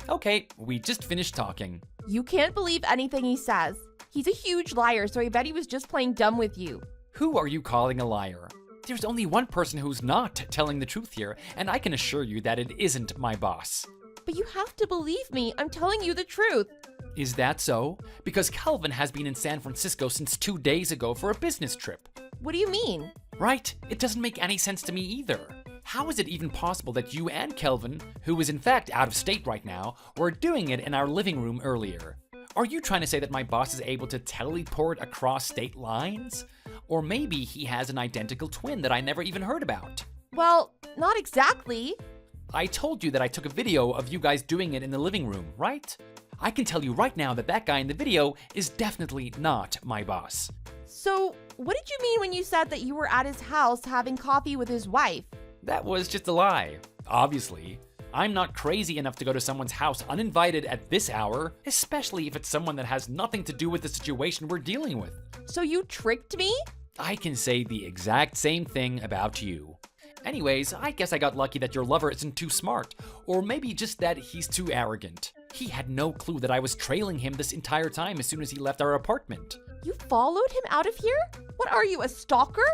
Okay, we just finished talking. You can't believe anything he says. He's a huge liar, so I bet he was just playing dumb with you. Who are you calling a liar? There's only one person who's not telling the truth here, and I can assure you that it isn't my boss. But you have to believe me. I'm telling you the truth. Is that so? Because Kelvin has been in San Francisco since 2 days ago for a business trip. What do you mean? Right, it doesn't make any sense to me either. How is it even possible that you and Kelvin, who is in fact out of state right now, were doing it in our living room earlier? Are you trying to say that my boss is able to teleport across state lines? Or maybe he has an identical twin that I never even heard about? Well, not exactly. I told you that I took a video of you guys doing it in the living room, right? I can tell you right now that that guy in the video is definitely not my boss. So, what did you mean when you said that you were at his house having coffee with his wife? That was just a lie. Obviously, I'm not crazy enough to go to someone's house uninvited at this hour, especially if it's someone that has nothing to do with the situation we're dealing with. So you tricked me? I can say the exact same thing about you. Anyways, I guess I got lucky that your lover isn't too smart, or maybe just that he's too arrogant. He had no clue that I was trailing him this entire time as soon as he left our apartment. You followed him out of here? What are you, a stalker?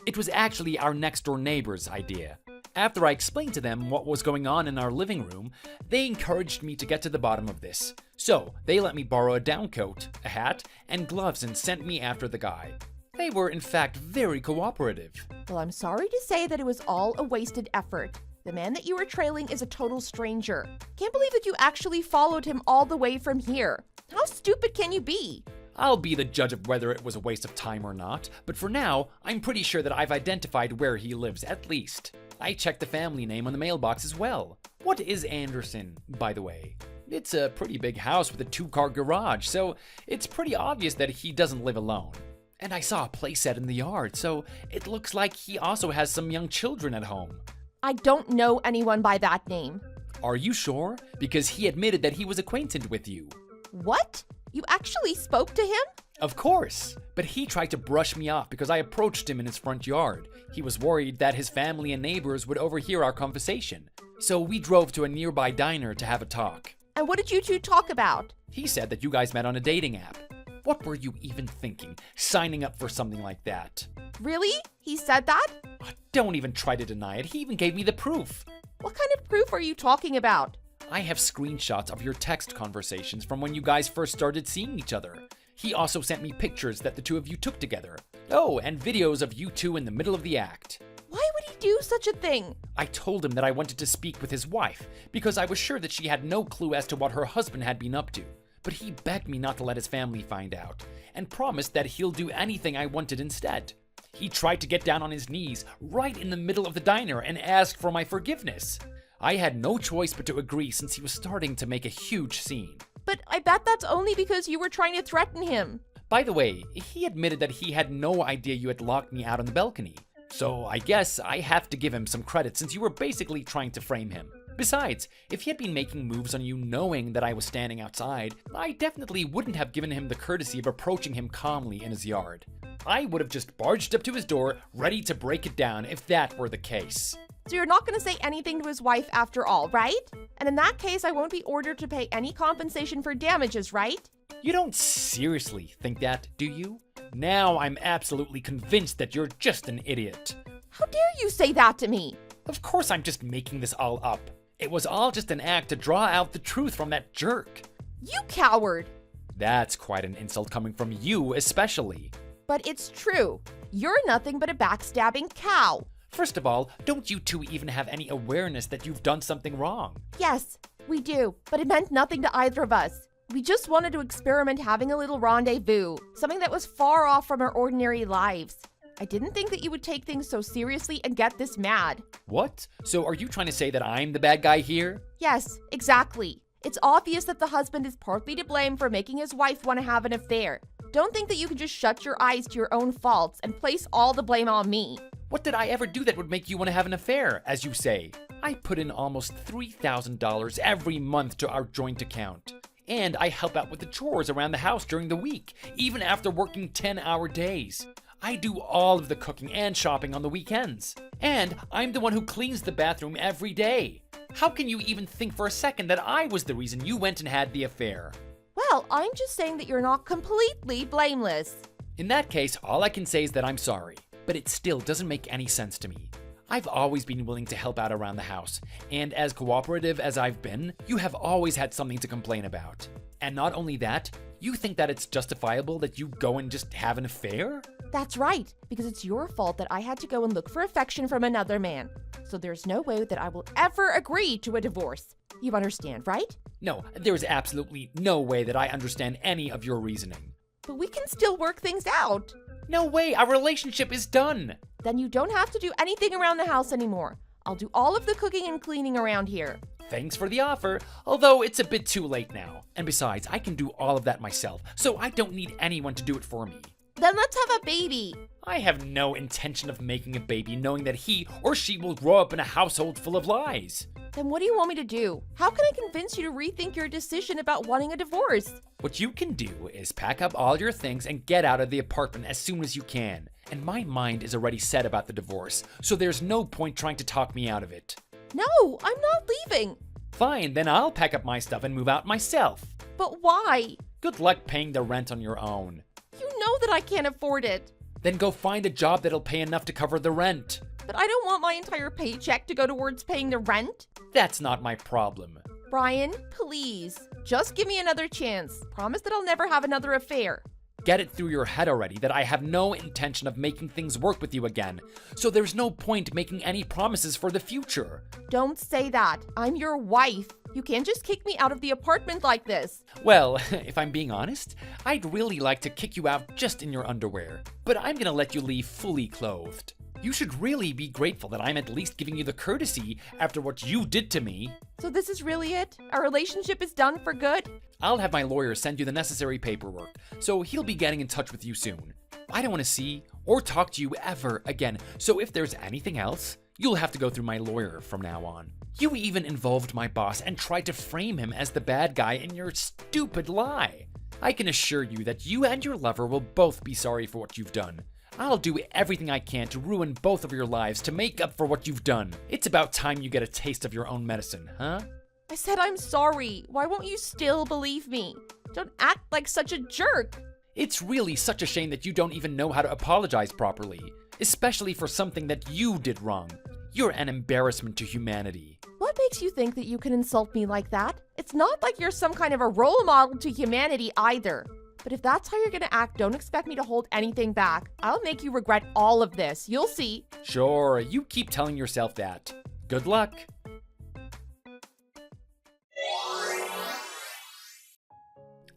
It was actually our next-door neighbor's idea. After I explained to them what was going on in our living room, they encouraged me to get to the bottom of this. So, they let me borrow a downcoat, a hat, and gloves and sent me after the guy. They were, in fact, very cooperative. Well, I'm sorry to say that it was all a wasted effort. The man that you were trailing is a total stranger. Can't believe that you actually followed him all the way from here. How stupid can you be? I'll be the judge of whether it was a waste of time or not, but for now, I'm pretty sure that I've identified where he lives at least. I checked the family name on the mailbox as well. What is Anderson, by the way? It's a pretty big house with a 2-car garage, so it's pretty obvious that he doesn't live alone. And I saw a playset in the yard, so it looks like he also has some young children at home. I don't know anyone by that name. Are you sure? Because he admitted that he was acquainted with you. What? You actually spoke to him? Of course, but he tried to brush me off because I approached him in his front yard. He was worried that his family and neighbors would overhear our conversation. So we drove to a nearby diner to have a talk. And what did you two talk about? He said that you guys met on a dating app. What were you even thinking, signing up for something like that? Really? He said that? Don't even try to deny it. He even gave me the proof. What kind of proof are you talking about? I have screenshots of your text conversations from when you guys first started seeing each other. He also sent me pictures that the two of you took together. Oh, and videos of you two in the middle of the act. Why would he do such a thing? I told him that I wanted to speak with his wife because I was sure that she had no clue as to what her husband had been up to. But he begged me not to let his family find out and promised that he'll do anything I wanted instead. He tried to get down on his knees right in the middle of the diner and ask for my forgiveness. I had no choice but to agree since he was starting to make a huge scene. But I bet that's only because you were trying to threaten him. By the way, he admitted that he had no idea you had locked me out on the balcony. So I guess I have to give him some credit since you were basically trying to frame him. Besides, if he had been making moves on you knowing that I was standing outside, I definitely wouldn't have given him the courtesy of approaching him calmly in his yard. I would have just barged up to his door, ready to break it down if that were the case. So you're not going to say anything to his wife after all, right? And in that case, I won't be ordered to pay any compensation for damages, right? You don't seriously think that, do you? Now I'm absolutely convinced that you're just an idiot. How dare you say that to me? Of course I'm just making this all up. It was all just an act to draw out the truth from that jerk. You coward! That's quite an insult coming from you especially. But it's true. You're nothing but a backstabbing cow. First of all, don't you two even have any awareness that you've done something wrong? Yes, we do, but it meant nothing to either of us. We just wanted to experiment having a little rendezvous, something that was far off from our ordinary lives. I didn't think that you would take things so seriously and get this mad. What? So are you trying to say that I'm the bad guy here? Yes, exactly. It's obvious that the husband is partly to blame for making his wife want to have an affair. Don't think that you can just shut your eyes to your own faults and place all the blame on me. What did I ever do that would make you want to have an affair, as you say? I put in almost $3,000 every month to our joint account. And I help out with the chores around the house during the week, even after working 10-hour days. I do all of the cooking and shopping on the weekends. And I'm the one who cleans the bathroom every day. How can you even think for a second that I was the reason you went and had the affair? Well, I'm just saying that you're not completely blameless. In that case, all I can say is that I'm sorry, but it still doesn't make any sense to me. I've always been willing to help out around the house, and as cooperative as I've been, you have always had something to complain about. And not only that, you think that it's justifiable that you go and just have an affair? That's right, because it's your fault that I had to go and look for affection from another man. So there's no way that I will ever agree to a divorce. You understand, right? No, there is absolutely no way that I understand any of your reasoning. But we can still work things out. No way, our relationship is done! Then you don't have to do anything around the house anymore. I'll do all of the cooking and cleaning around here. Thanks for the offer, although it's a bit too late now. And besides, I can do all of that myself, so I don't need anyone to do it for me. Then let's have a baby. I have no intention of making a baby knowing that he or she will grow up in a household full of lies. Then what do you want me to do? How can I convince you to rethink your decision about wanting a divorce? What you can do is pack up all your things and get out of the apartment as soon as you can. And my mind is already set about the divorce, so there's no point trying to talk me out of it. No, I'm not leaving. Fine, then I'll pack up my stuff and move out myself. But why? Good luck paying the rent on your own. You know that I can't afford it. Then go find a job that'll pay enough to cover the rent. But I don't want my entire paycheck to go towards paying the rent. That's not my problem. Brian, please, just give me another chance. Promise that I'll never have another affair. Get it through your head already that I have no intention of making things work with you again, so there's no point making any promises for the future. Don't say that. I'm your wife. You can't just kick me out of the apartment like this. Well, if I'm being honest, I'd really like to kick you out just in your underwear, but I'm gonna let you leave fully clothed. You should really be grateful that I'm at least giving you the courtesy after what you did to me. So this is really it? Our relationship is done for good? I'll have my lawyer send you the necessary paperwork, so he'll be getting in touch with you soon. I don't want to see or talk to you ever again, so if there's anything else, you'll have to go through my lawyer from now on. You even involved my boss and tried to frame him as the bad guy in your stupid lie. I can assure you that you and your lover will both be sorry for what you've done. I'll do everything I can to ruin both of your lives to make up for what you've done. It's about time you get a taste of your own medicine, huh? I said I'm sorry. Why won't you still believe me? Don't act like such a jerk. It's really such a shame that you don't even know how to apologize properly, especially for something that you did wrong. You're an embarrassment to humanity. What makes you think that you can insult me like that? It's not like you're some kind of a role model to humanity either. But if that's how you're gonna act, don't expect me to hold anything back. I'll make you regret all of this. You'll see. Sure, you keep telling yourself that. Good luck.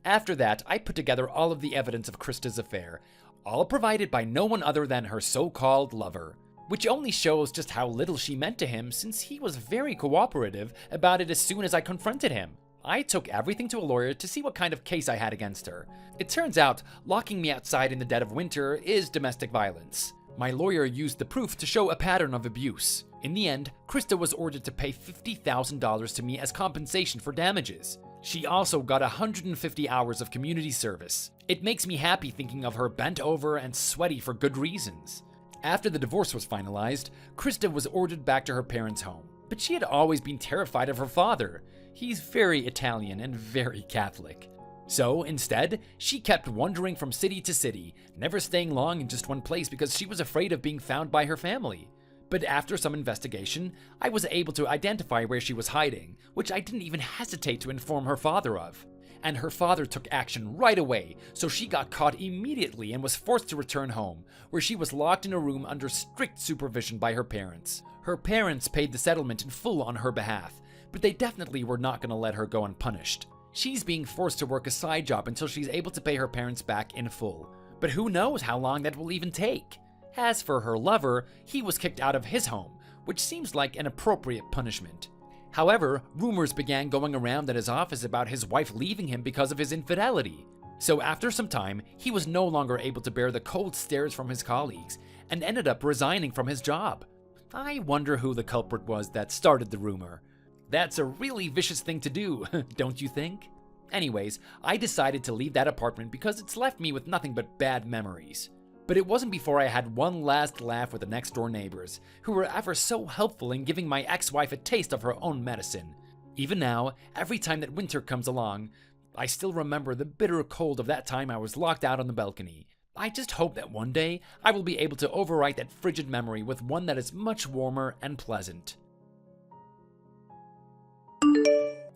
After that, I put together all of the evidence of Krista's affair, all provided by no one other than her so-called lover, which only shows just how little she meant to him since he was very cooperative about it as soon as I confronted him. I took everything to a lawyer to see what kind of case I had against her. It turns out, locking me outside in the dead of winter is domestic violence. My lawyer used the proof to show a pattern of abuse. In the end, Krista was ordered to pay $50,000 to me as compensation for damages. She also got 150 hours of community service. It makes me happy thinking of her bent over and sweaty for good reasons. After the divorce was finalized, Krista was ordered back to her parents' home. But she had always been terrified of her father. He's very Italian and very Catholic. So instead, she kept wandering from city to city, never staying long in just one place because she was afraid of being found by her family. But after some investigation, I was able to identify where she was hiding, which I didn't even hesitate to inform her father of. and her father took action right away, so she got caught immediately and was forced to return home, where she was locked in a room under strict supervision by her parents. Her parents paid the settlement in full on her behalf, but they definitely were not going to let her go unpunished. She's being forced to work a side job until she's able to pay her parents back in full. But who knows how long that will even take? As for her lover, he was kicked out of his home, which seems like an appropriate punishment. However, rumors began going around at his office about his wife leaving him because of his infidelity. So after some time, he was no longer able to bear the cold stares from his colleagues and ended up resigning from his job. I wonder who the culprit was that started the rumor. That's a really vicious thing to do, don't you think? Anyways, I decided to leave that apartment because it's left me with nothing but bad memories. But it wasn't before I had one last laugh with the next door neighbors, who were ever so helpful in giving my ex-wife a taste of her own medicine. Even now, every time that winter comes along, I still remember the bitter cold of that time I was locked out on the balcony. I just hope that one day I will be able to overwrite that frigid memory with one that is much warmer and pleasant.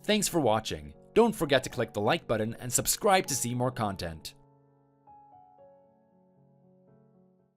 Thanks for watching. Don't forget to click the like button and subscribe to see more content.